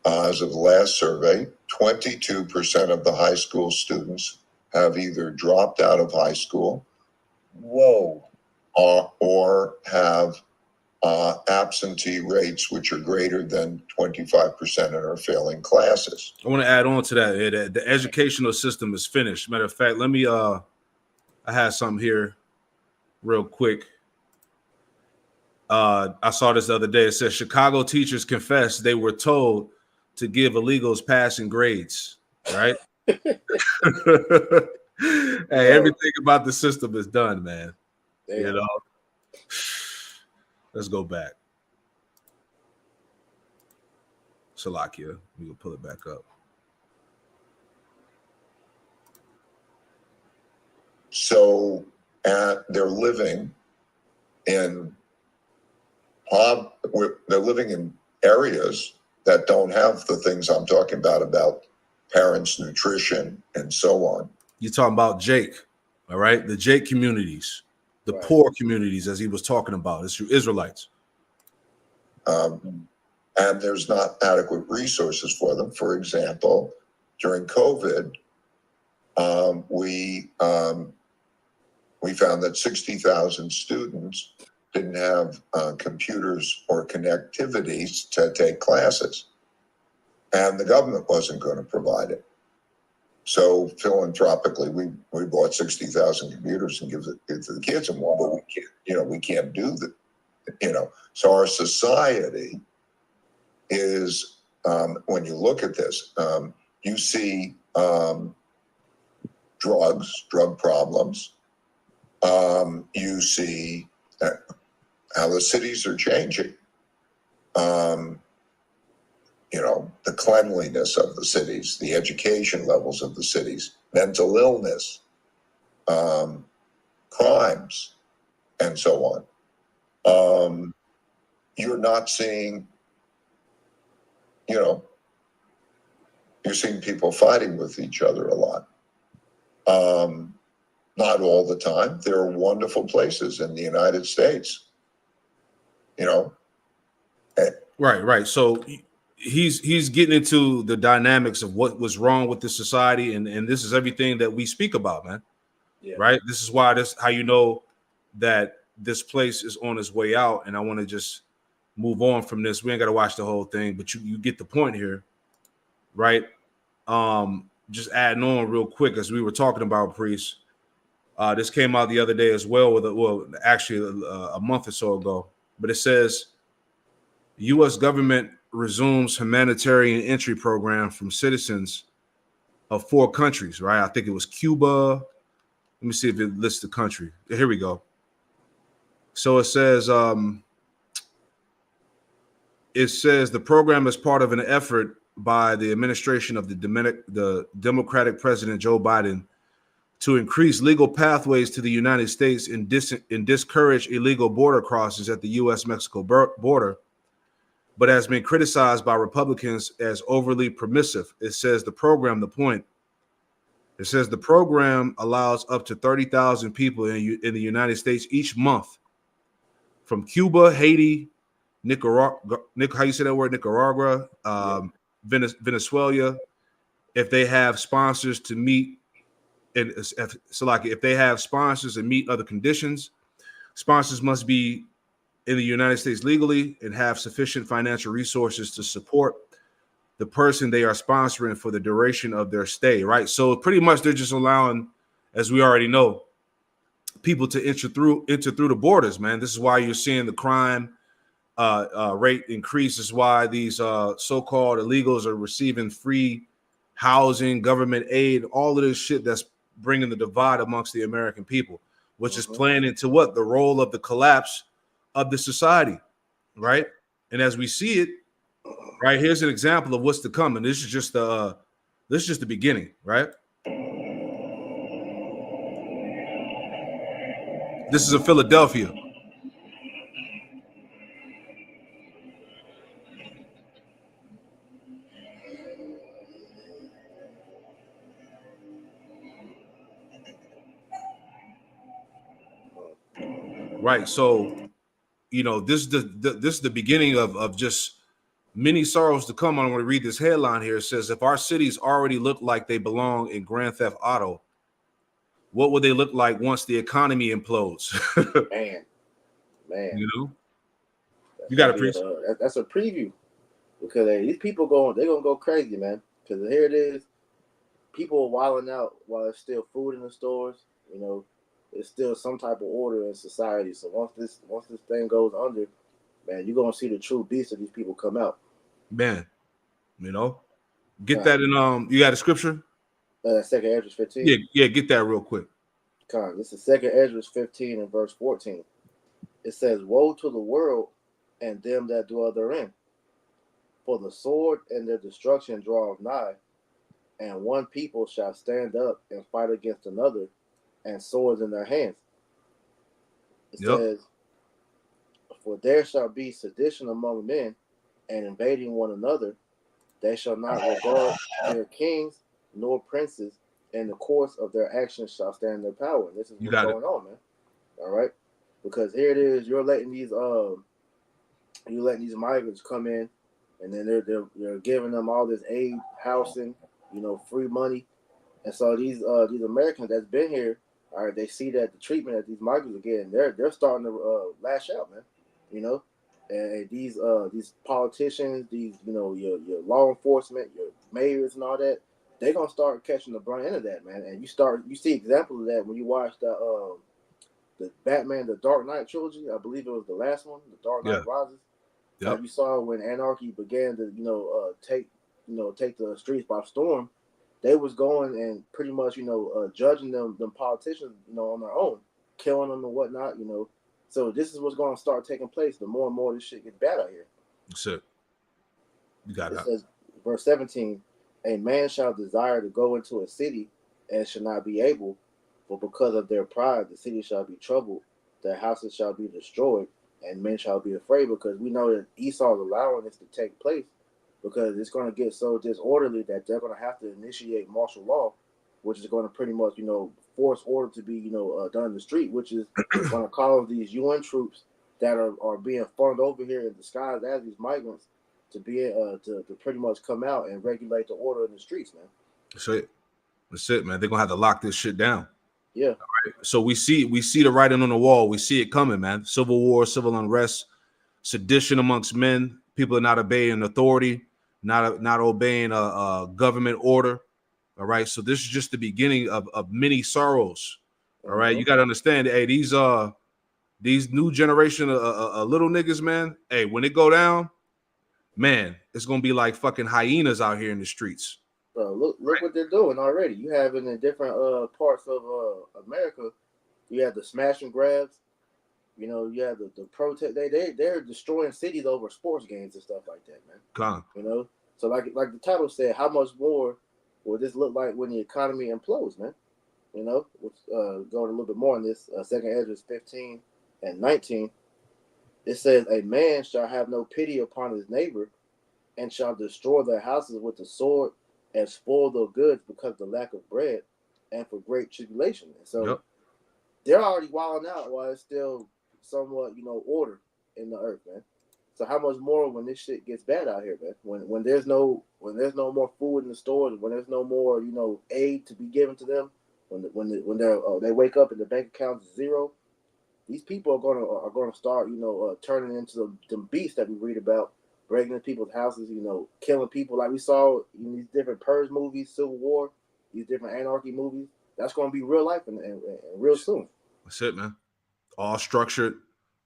E: as of the last survey, 22% of the high school students have either dropped out of high school, or have absentee rates which are greater than 25% and are failing classes.
A: I want to add on to that. The educational system is finished. Matter of fact, let me I had something here real quick. I saw this the other day. It says Chicago teachers confess they were told to give illegals passing grades, right? Hey, everything about the system is done, man.
B: Damn.
A: Let's go back. Salakia, we can pull it back up.
E: So they're living in areas that don't have the things I'm talking about parents, nutrition, and so on.
A: You're talking about Jake, all right? The Jake communities, the poor communities, as he was talking about. It's Israelites.
E: And there's not adequate resources for them. For example, during COVID, we found that 60,000 students didn't have computers or connectivities to take classes, and the government wasn't going to provide it. So philanthropically, we bought 60,000 computers and give it to the kids, and but we can't do that. So our society is, when you look at this, you see drug problems. You see how the cities are changing. The cleanliness of the cities, the education levels of the cities, mental illness, crimes, and so on. You're not seeing, you're seeing people fighting with each other a lot. Not all the time. There are wonderful places in the United States, you know.
A: Right. So he's getting into the dynamics of what was wrong with this society, and this is everything that we speak about, man.
B: Yeah.
A: Right. This is why how you know that this place is on its way out, and I want to just move on from this. We ain't got to watch the whole thing, but you get the point here, right? Just adding on real quick, as we were talking about, Priest. This came out the other day as well, actually a month or so ago. But it says U.S. government resumes humanitarian entry program from citizens of 4 countries, right? I think it was Cuba. Let me see if it lists the country. Here we go. So it says the program is part of an effort by the administration of the Democratic President Joe Biden to increase legal pathways to the United States and discourage illegal border crossings at the U.S.-Mexico border, but has been criticized by Republicans as overly permissive. It says the program allows up to 30,000 people in the United States each month from Cuba, Haiti, Nicaragua, how you say that word? Nicaragua, Venezuela, if they have sponsors to meet. And so, like, if they have sponsors and meet other conditions, sponsors must be in the United States legally and have sufficient financial resources to support the person they are sponsoring for the duration of their stay, right? So pretty much they're just allowing, as we already know, people to enter through the borders, man. This is why you're seeing the crime rate increase. This is why these so-called illegals are receiving free housing, government aid, all of this shit that's bringing the divide amongst the American people, which is playing into what? The role of the collapse of the society, right? And as we see it, right, here's an example of what's to come. And this is just the beginning, right? This is in Philadelphia. Right. So, you know, this is the beginning of just many sorrows to come. I want to read this headline here. It says, if our cities already look like they belong in Grand Theft Auto, what will they look like once the economy implodes?
B: man.
A: You know, you got to preach.
B: That's a preview, because these people they're gonna go crazy, man. Because here it is, people are wilding out while there's still food in the stores. You know, there's still some type of order in society. So once this thing goes under, man, you're gonna see the true beast of these people come out.
A: Man, you know, get that in you got a scripture?
B: Second Ezra 15.
A: Yeah, get that real quick.
B: This is second Ezra 15 and verse 14. It says, woe to the world and them that dwell therein, for the sword and their destruction draweth nigh, and one people shall stand up and fight against another, and swords in their hands. It says, for there shall be sedition among men, and invading one another. They shall not regard their kings nor princes, and the course of their actions shall stand in their power. And this is what's going on, man. All right, because here it is, you're letting these migrants come in, and then they're giving them all this aid, housing, you know, free money, and so these Americans that's been here, all right, they see that the treatment that these migrants are getting, they're starting to lash out, man. You know, and these politicians, these, you know, your law enforcement, your mayors and all that, they're gonna start catching the brunt end of that, man. And you see examples of that when you watch the Batman, the Dark Knight trilogy. I believe it was the last one, the Dark Knight Rises. You saw when anarchy began to, you know, take the streets by storm. They was going and pretty much, you know, judging them politicians, you know, on their own, killing them and whatnot, you know. So this is what's going to start taking place. The more and more this shit gets bad out here.
A: That's it. You got it.
B: It says, verse 17, a man shall desire to go into a city and shall not be able, for because of their pride, the city shall be troubled, their houses shall be destroyed, and men shall be afraid, because we know that Esau is allowing this to take place, because it's going to get so disorderly that they're going to have to initiate martial law which is going to pretty much, force order to be, done in the street, which is going to cause these UN troops that are being funneled over here in disguise as these migrants to be to pretty much come out and regulate the order in the streets, man.
A: That's it, man. They're gonna have to lock this shit down.
B: Yeah.
A: Right? So we see the writing on the wall. We see it coming, man. Civil war, civil unrest, sedition amongst men. People are not obeying authority, not obeying a government order. All right. So this is just the beginning of many sorrows. All right. You got to understand. Hey, these new generation of little niggas, man. Hey, when it go down, man, it's gonna be like fucking hyenas out here in the streets.
B: Bro, look what they're doing already. You have it in different parts of America. You have the smash and grabs. You have the protest. They're destroying cities over sports games and stuff like that, man. So like the title said, how much more will this look like when the economy implodes, man? Going a little bit more on this. 2nd Ezra 15 and 19. It says, a man shall have no pity upon his neighbor, and shall destroy their houses with the sword, and spoil their goods because of the lack of bread, and for great tribulation. And so they're already wilding out while it's still somewhat, order in the earth, man. So how much more when this shit gets bad out here, man? When there's no more food in the stores, when there's no more, aid to be given to them, when they wake up and the bank account is zero, these people are gonna start, turning into them beasts that we read about, breaking into people's houses, killing people like we saw in these different Purge movies, Civil War, these different anarchy movies. That's going to be real life and real soon.
A: That's it, man. All structured,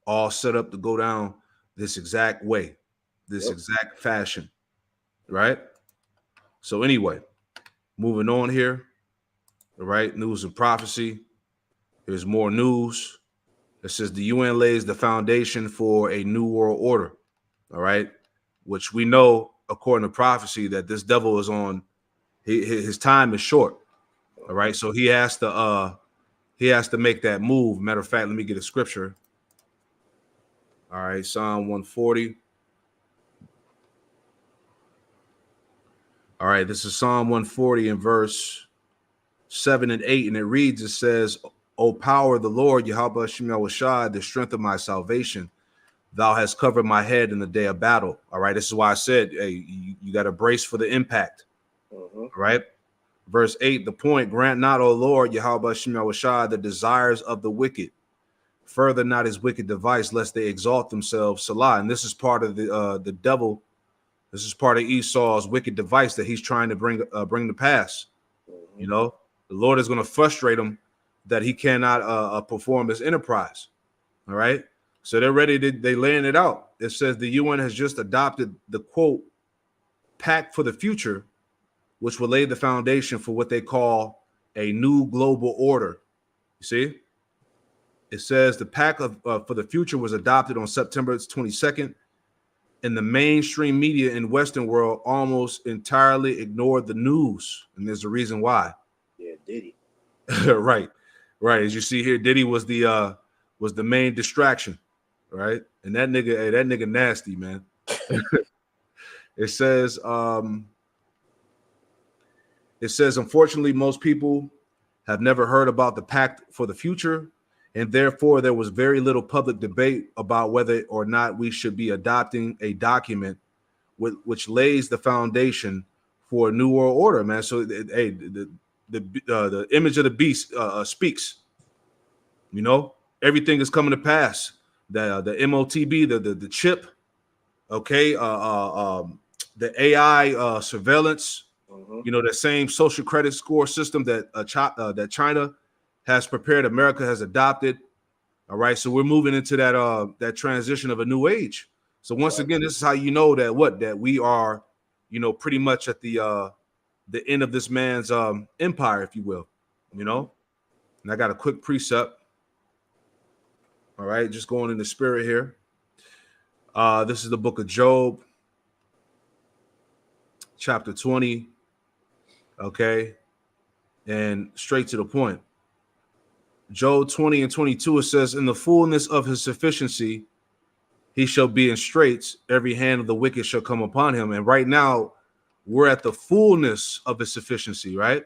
A: all set up to go down this exact way, this exact fashion, right? So anyway, moving on here, all right, news and prophecy. Here's more news. It says the UN lays the foundation for a new world order, all right, which we know, according to prophecy, that this devil is on, his time is short, all right, so he has to make that move. Matter of fact, let me get a scripture. All right, Psalm 140. All right, this is Psalm 140 in verse 7 and 8, and it reads, it says, O power of the Lord, Yahweh Shem Yahweh, the strength of my salvation, thou hast covered my head in the day of battle. All right, this is why I said, hey, you got to brace for the impact. All right, verse 8, the point, grant not, O Lord, Yahweh Shem Yahweh, the desires of the wicked. Further not his wicked device, lest they exalt themselves. Salah. And this is part of the devil. This is part of Esau's wicked device that he's trying to bring to pass. The Lord is going to frustrate him that he cannot perform his enterprise. All right. So they're ready they laying it out. It says the UN has just adopted the quote pact for the future, which will lay the foundation for what they call a new global order. You see? It says the pact for the future was adopted on September 22nd, and the mainstream media in Western world almost entirely ignored the news, and there's a reason why.
B: Yeah, Diddy.
A: right. As you see here, Diddy was the main distraction, right? And that nigga nasty, man. It says, unfortunately, most people have never heard about the pact for the future. And therefore, there was very little public debate about whether or not we should be adopting a document which lays the foundation for a new world order, man. So, hey, the image of the beast speaks. Everything is coming to pass. The MOTB, the chip, okay, the AI surveillance. The same social credit score system that China has prepared, America has adopted. All right, so we're moving into that transition of a new age. So once again, this is how you know that we are, pretty much at the end of this man's empire, if you will. And I got a quick precept. All right, just going in the spirit here. This is the book of Job, chapter 20. Okay, and straight to the point. Job 20 and 22, it says, in the fullness of his sufficiency, he shall be in straits. Every hand of the wicked shall come upon him. And right now, we're at the fullness of his sufficiency, right?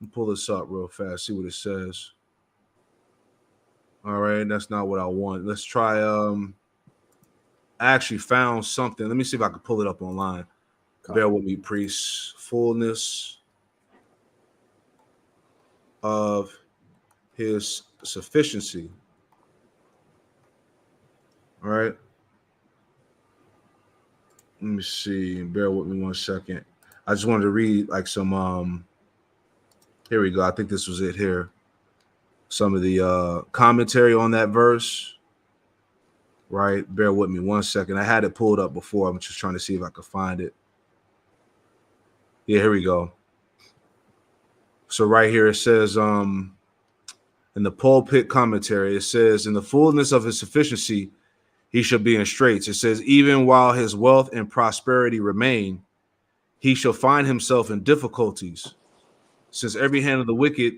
A: Let me pull this up real fast, see what it says. All right, that's not what I want. Let's try. I actually found something. Let me see if I can pull it up online. Bear with me, priests. Fullness of his sufficiency. All right. Let me see. Bear with me 1 second. I just wanted to read like some. Here we go. I think this was it here. Some of the commentary on that verse. Right. Bear with me 1 second. I had it pulled up before. I'm just trying to see if I could find it. Yeah, here we go. So right here it says, in the pulpit commentary, it says, in the fullness of his sufficiency, he shall be in straits. It says, even while his wealth and prosperity remain, he shall find himself in difficulties, since every hand of the wicked,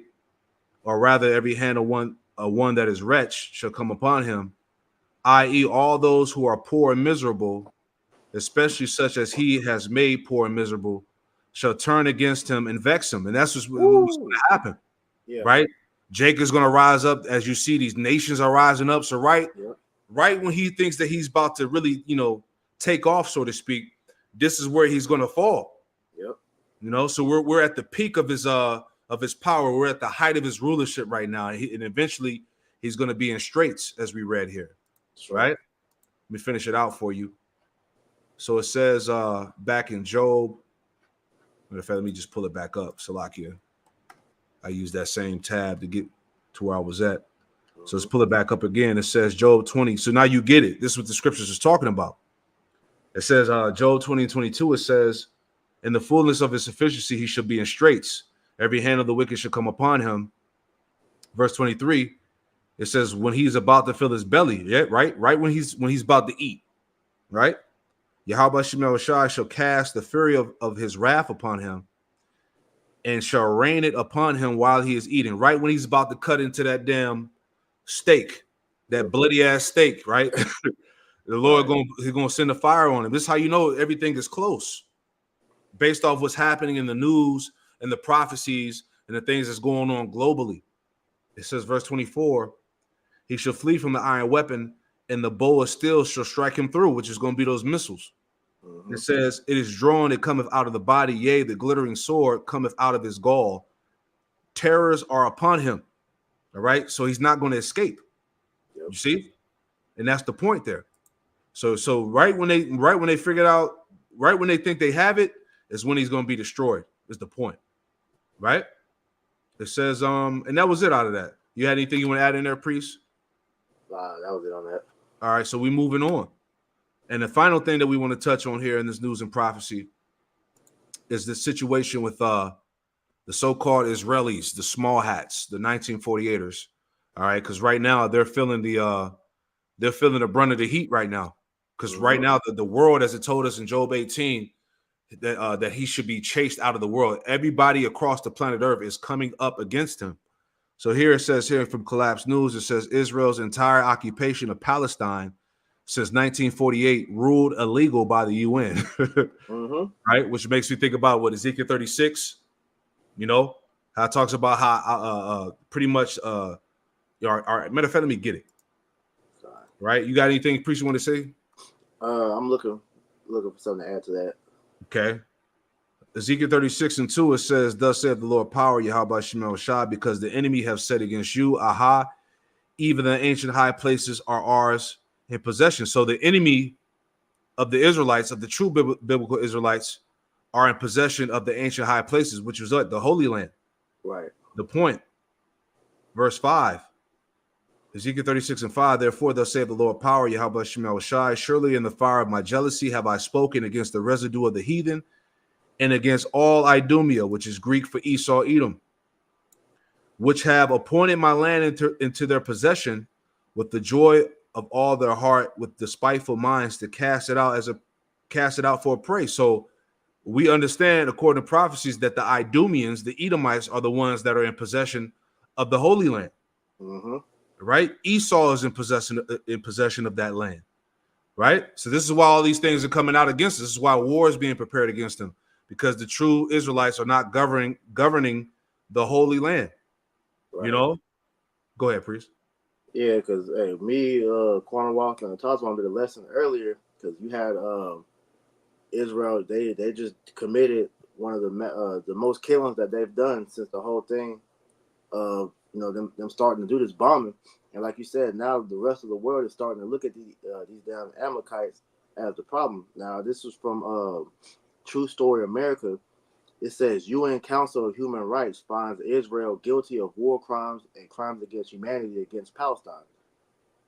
A: or rather every hand of one that is wretched, shall come upon him, i.e., all those who are poor and miserable, especially such as he has made poor and miserable, shall turn against him and vex him. And that's what's going to happen. Yeah. Right? Jacob's going to rise up. As you see, these nations are rising up. So right when he thinks that he's about to really, take off, so to speak, this is where he's going to fall. Yep. So we're at the peak of his power. We're at the height of his rulership right now. And eventually he's going to be in straits, as we read here. Right? Let me finish it out for you. So it says back in Job. Let me just pull it back up. Salakia. I used that same tab to get to where I was at. So let's pull it back up again. It says Job 20. So now you get it. This is what the scriptures is talking about. It says Job 20 and 22. It says, in the fullness of his sufficiency, he shall be in straits. Every hand of the wicked shall come upon him. Verse 23. It says, when he's about to fill his belly. Yeah, right. Right when he's about to eat. Right. Yahweh Shemel Shai shall cast the fury of his wrath upon him, and shall rain it upon him while he is eating. Right when he's about to cut into that damn steak, that bloody ass steak, right? The Lord he's gonna send a fire on him. This is how you know everything is close, based off what's happening in the news and the prophecies and the things that's going on globally. It says, verse 24, he shall flee from the iron weapon, and the bow of steel shall strike him through, which is going to be those missiles. It says, it is drawn, it cometh out of the body, yea, the glittering sword cometh out of his gall. Terrors are upon him. All right. So he's not going to escape. Yep. You see? And that's the point there. So right when they figured out, right when they think they have it, is when he's going to be destroyed, is the point. Right? It says, and that was it out of that. You had anything you want to add in there, priest?
B: That was it on that.
A: All right, so we're moving on. And the final thing that we want to touch on here in this news and prophecy is the situation with the so-called Israelis, the small hats, the 1948ers. All right, because right now they're feeling the brunt of the heat right now. Because right now the world, as it told us in Job 18, that he should be chased out of the world. Everybody across the planet Earth is coming up against him. So here it says here from Collapse News, it says Israel's entire occupation of Palestine since 1948 ruled illegal by the UN. Right? Which makes me think about what Ezekiel 36, how it talks about how pretty much matter of fact, let me get it. Right? You got anything, priest, you want to say?
B: I'm looking for something to add to that.
A: Okay. Ezekiel 36 and 2, it says, thus saith the Lord power, Yahweh Shemel Shah, because the enemy have said against you, aha, even the ancient high places are ours in possession. So the enemy of the Israelites, of the true biblical Israelites, are in possession of the ancient high places, which was like the Holy Land.
B: Right.
A: The point. Verse 5. Ezekiel 36 and 5, therefore thus saith the Lord power, Yahweh Shemel Shai, surely in the fire of my jealousy have I spoken against the residue of the heathen, and against all Idumea, which is Greek for Esau, Edom, which have appointed my land into their possession with the joy of all their heart, with despiteful minds to cast it out for a prey. So we understand, according to prophecies, that the Idumeans, the Edomites, are the ones that are in possession of the Holy Land. Right? Esau is in possession of that land. Right? So this is why all these things are coming out against us. This is why war is being prepared against them. Because the true Israelites are not governing the Holy Land.
B: Right.
A: You know, go ahead, priest.
B: Yeah, because hey, me, Quantum Walk, and Tasman did a lesson earlier because you had Israel. They just committed one of the most killings that they've done since the whole thing of them starting to do this bombing. And like you said, now the rest of the world is starting to look at these damn Amalekites as the problem. Now this is from True Story America. It says UN Council of Human Rights finds Israel guilty of war crimes and crimes against humanity against Palestine,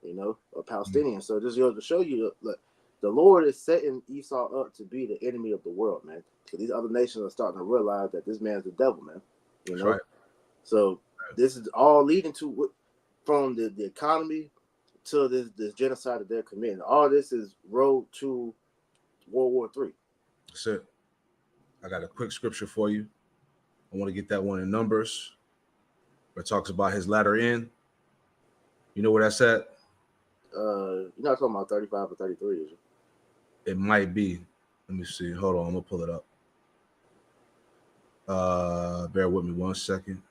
B: or Palestinians. So this goes to show you that the Lord is setting Esau up to be the enemy of the world, man. So these other nations are starting to realize that this man's the devil, man.
A: That's right.
B: So this is all leading to from the economy to this genocide that they're committing. All this is road to World War III.
A: That's it. I got a quick scripture for you. I want to get that one in Numbers, where it talks about his latter end. You know where that's at?
B: You're not talking about 35 or 33, is you?
A: It might be. Let me see. Hold on. I'm going to pull it up. Bear with me 1 second.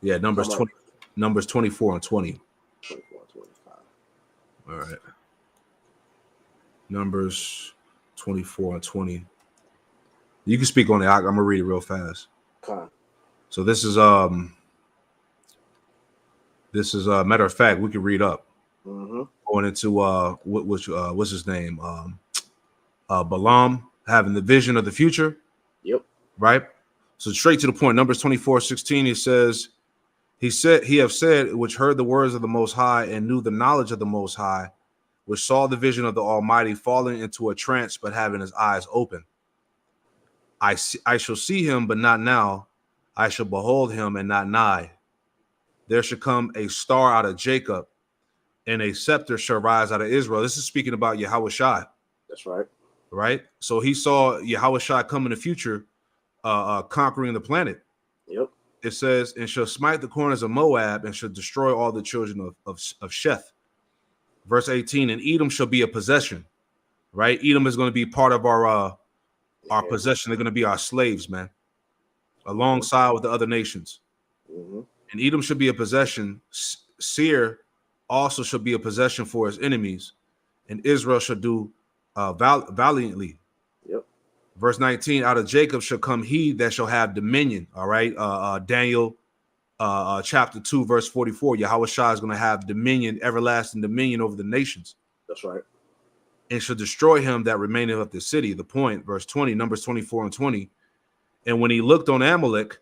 A: Yeah, Numbers 24 and 20.
B: 24 and 25.
A: All right. Numbers 24 and 20. You can speak on it. I'm gonna read it real fast.
B: Okay.
A: So this is matter of fact, we can read up.
B: Mm-hmm.
A: Going into what's his name? Balaam having the vision of the future.
B: Yep.
A: Right. So straight to the point. Numbers 24:16. He says, he have said, which heard the words of the Most High and knew the knowledge of the Most High, which saw the vision of the Almighty, falling into a trance, but having his eyes open. I shall see him, but not now. I shall behold him, and not nigh. There shall come a star out of Jacob, and a scepter shall rise out of Israel. This is speaking about Yahushua.
B: That's right.
A: Right? So he saw Yahushua come in the future, conquering the planet.
B: Yep.
A: It says, and shall smite the corners of Moab, and shall destroy all the children of Sheth. Verse 18, and Edom shall be a possession. Right? Edom is going to be part of our possession. They're going to be our slaves, man, alongside with the other nations.
B: Mm-hmm.
A: And Edom should be a possession. Seir also should be a possession for his enemies, and Israel should do valiantly.
B: Yep.
A: Verse 19, out of Jacob shall come he that shall have dominion. All right. Daniel chapter 2, verse 44. Yahushua is going to have dominion, everlasting dominion over the nations.
B: That's right.
A: And shall destroy him that remaineth of the city. The point, verse 20, Numbers 24 and 20. And when he looked on Amalek,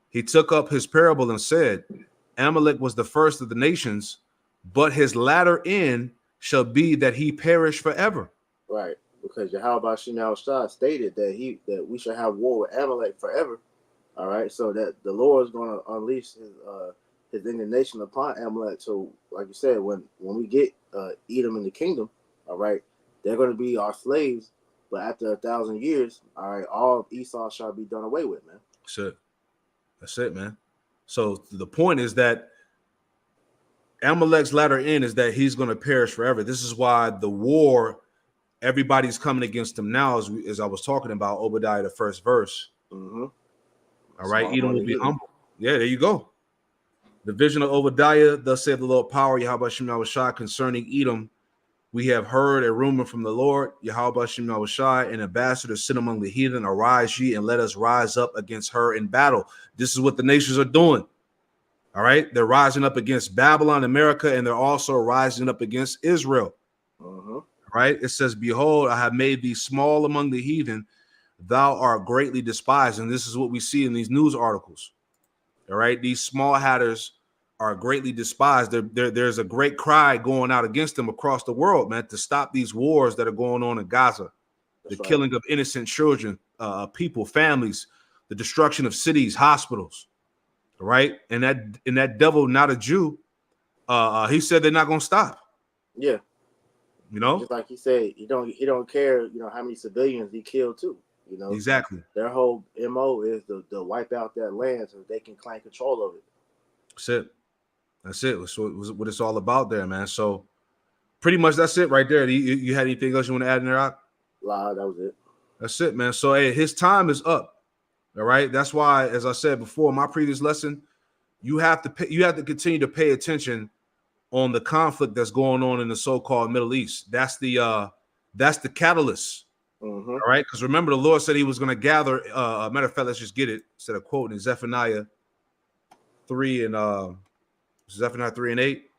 A: he took up his parable and said, Amalek was the first of the nations, but his latter end shall be that he perish forever.
B: Right, because Yahweh Shah stated that we shall have war with Amalek forever. All right, so that the Lord is going to unleash his indignation upon Amalek. So, like you said, when we get Edom in the kingdom, all right, they're going to be our slaves. But after 1,000 years, all right, all of Esau shall be done away with, man.
A: That's it, man. So the point is that Amalek's latter end is that he's going to perish forever. This is why the war, everybody's coming against him now, as I was talking about Obadiah, the first verse.
B: Mm-hmm.
A: All right, Edom will be humble. Yeah, there you go. The vision of Obadiah, thus saith the Lord power, Yahweh Shem Yahushua, concerning Edom. We have heard a rumor from the Lord, Yahweh Shem Yahushua, an ambassador sent among the heathen. Arise ye and let us rise up against her in battle. This is what the nations are doing. All right, they're rising up against Babylon, America, and they're also rising up against Israel.
B: Mm-hmm.
A: Right? It says, behold, I have made thee small among the heathen. Thou art greatly despised. And this is what we see in these news articles. All right, these small hatters are greatly despised. There's a great cry going out against them across the world, man, to stop these wars that are going on in Gaza. That's the right. Killing of innocent children, people, families, the destruction of cities, hospitals. Right, and that devil, not a Jew, he said they're not going to stop.
B: Yeah,
A: just
B: like he said, he don't care, how many civilians he killed too.
A: Exactly.
B: Their whole MO is to wipe out that land so they can claim control of it.
A: That's it. That's what it's all about there, man. So pretty much that's it right there. You had anything else you want to add in there?
B: That was it.
A: That's it, man. So hey, his time is up. All right. That's why, as I said before, in my previous lesson, you have to continue to pay attention on the conflict that's going on in the so-called Middle East. That's the catalyst.
B: Mm-hmm.
A: All right. Because remember, the Lord said he was going to gather. Matter of fact, let's just get it. Instead of quoting Zephaniah 3 and Zephaniah 3 and 8.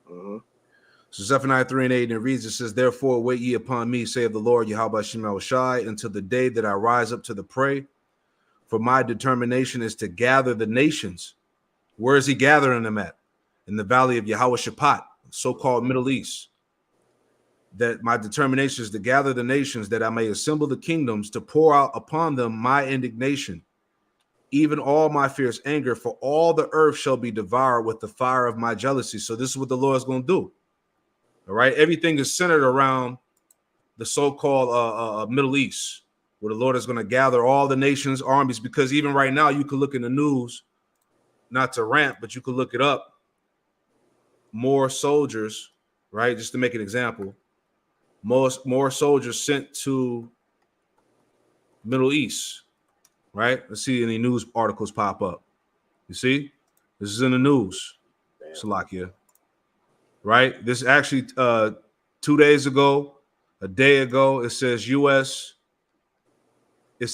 B: Mm-hmm.
A: So Zephaniah 3 and 8, and it reads, it says, therefore wait ye upon me, saith the Lord, Yahweh Shem Shai, until the day that I rise up to the prey. For my determination is to gather the nations. Where is he gathering them at? In the valley of Yahweh Shaphat, so-called Middle East. That my determination is to gather the nations, that I may assemble the kingdoms, to pour out upon them my indignation, even all my fierce anger, for all the earth shall be devoured with the fire of my jealousy. So this is what the Lord is going to do. All right. Everything is centered around the so-called Middle East, where the Lord is going to gather all the nations' armies, because even right now you can look in the news, not to rant, but you can look it up. More soldiers, right? Just to make an example, more soldiers sent to Middle East, right? Let's see any news articles pop up. You see, this is in the news. Salakia. Right? This actually 2 days ago, a day ago, it says U.S. to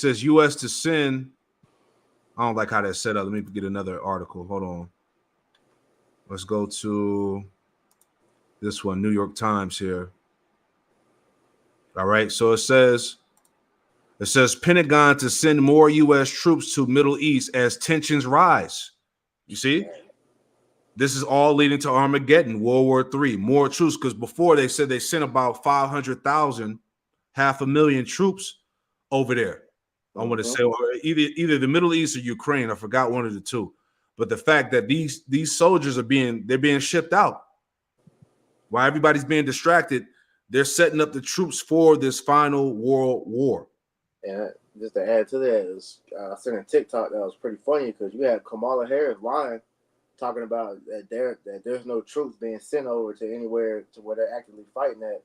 A: send. I don't like how that's set up. Let me get another article. Hold on. Let's go to this one, New York Times here. All right. So it says Pentagon to send more U.S. troops to Middle East as tensions rise. You see? This is all leading to Armageddon, World War III, more troops, because before they said they sent about 500,000, 500,000 troops over there. I want to say either the Middle East or Ukraine. I forgot one of the two. But the fact that these soldiers they're being shipped out. While everybody's being distracted, they're setting up the troops for this final world war.
B: And just to add to that, I seen a TikTok that was pretty funny, because you had Kamala Harris lying, talking about that there's no troops being sent over to anywhere to where they're actively fighting at,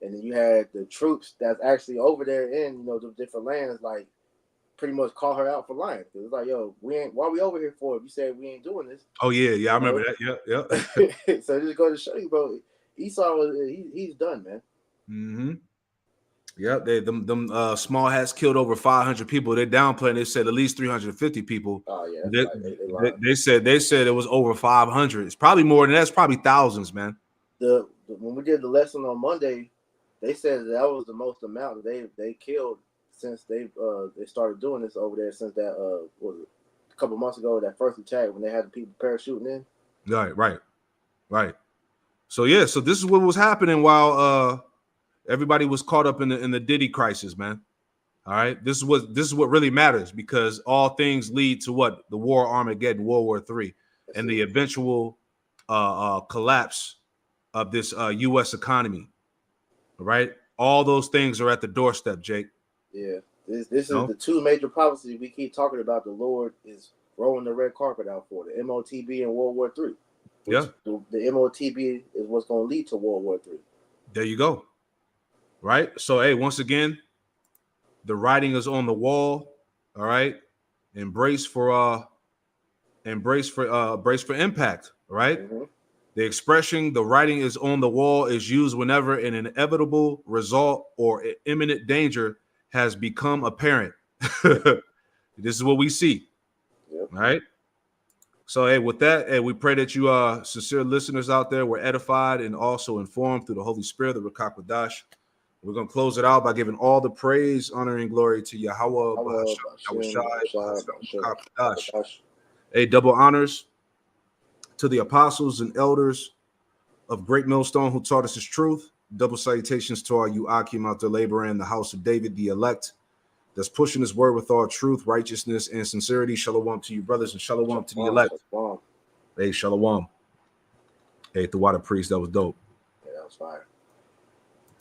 B: and then you had the troops that's actually over there in the different lands, like, pretty much call her out for lying. It's like, yo, why we over here for? If you said we ain't doing this.
A: Oh yeah, I remember that. Yeah.
B: So just go to show you, bro. Esau he's done, man.
A: Mm-hmm. Yep, them small hats killed over 500 people. They're downplaying. They said at least 350 people.
B: Oh yeah,
A: they said it was over 500. It's probably more than that. It's probably thousands, man.
B: When we did the lesson on Monday, they said that was the most amount that they killed since they started doing this over there, since that was it, a couple months ago, that first attack when they had the people parachuting in.
A: Right. So yeah, so this is what was happening while everybody was caught up in the Diddy crisis, man. All right, this is what really matters, because all things lead to what? The war, Armageddon, World War III, and the eventual collapse of this U.S. economy. All right, all those things are at the doorstep, Jake.
B: Yeah, this is the two major prophecies we keep talking about. The Lord is rolling the red carpet out for the MOTB and World War III.
A: Yeah,
B: the MOTB is what's going to lead to World War III.
A: There you go. Right. So, hey, once again, the writing is on the wall. All right. Brace for impact. Right.
B: Mm-hmm.
A: The expression, the writing is on the wall, is used whenever an inevitable result or imminent danger has become apparent. This is what we see.
B: Yep.
A: All right. So, hey, with that, hey, we pray that you sincere listeners out there were edified and also informed through the Holy Spirit, the Ruach HaKodesh. We're going to close it out by giving all the praise, honor, and glory to Yahweh. Hey, double honors to the apostles and elders of Great Millstone who taught us his truth. Double salutations to our Yuakim out there laboring in the house of David, the elect, that's pushing his word with all truth, righteousness, and sincerity. Shalom to you, brothers, and shalom to the elect. Hey, shalom. Hey, the water priest, that was dope.
B: Yeah, that was fire.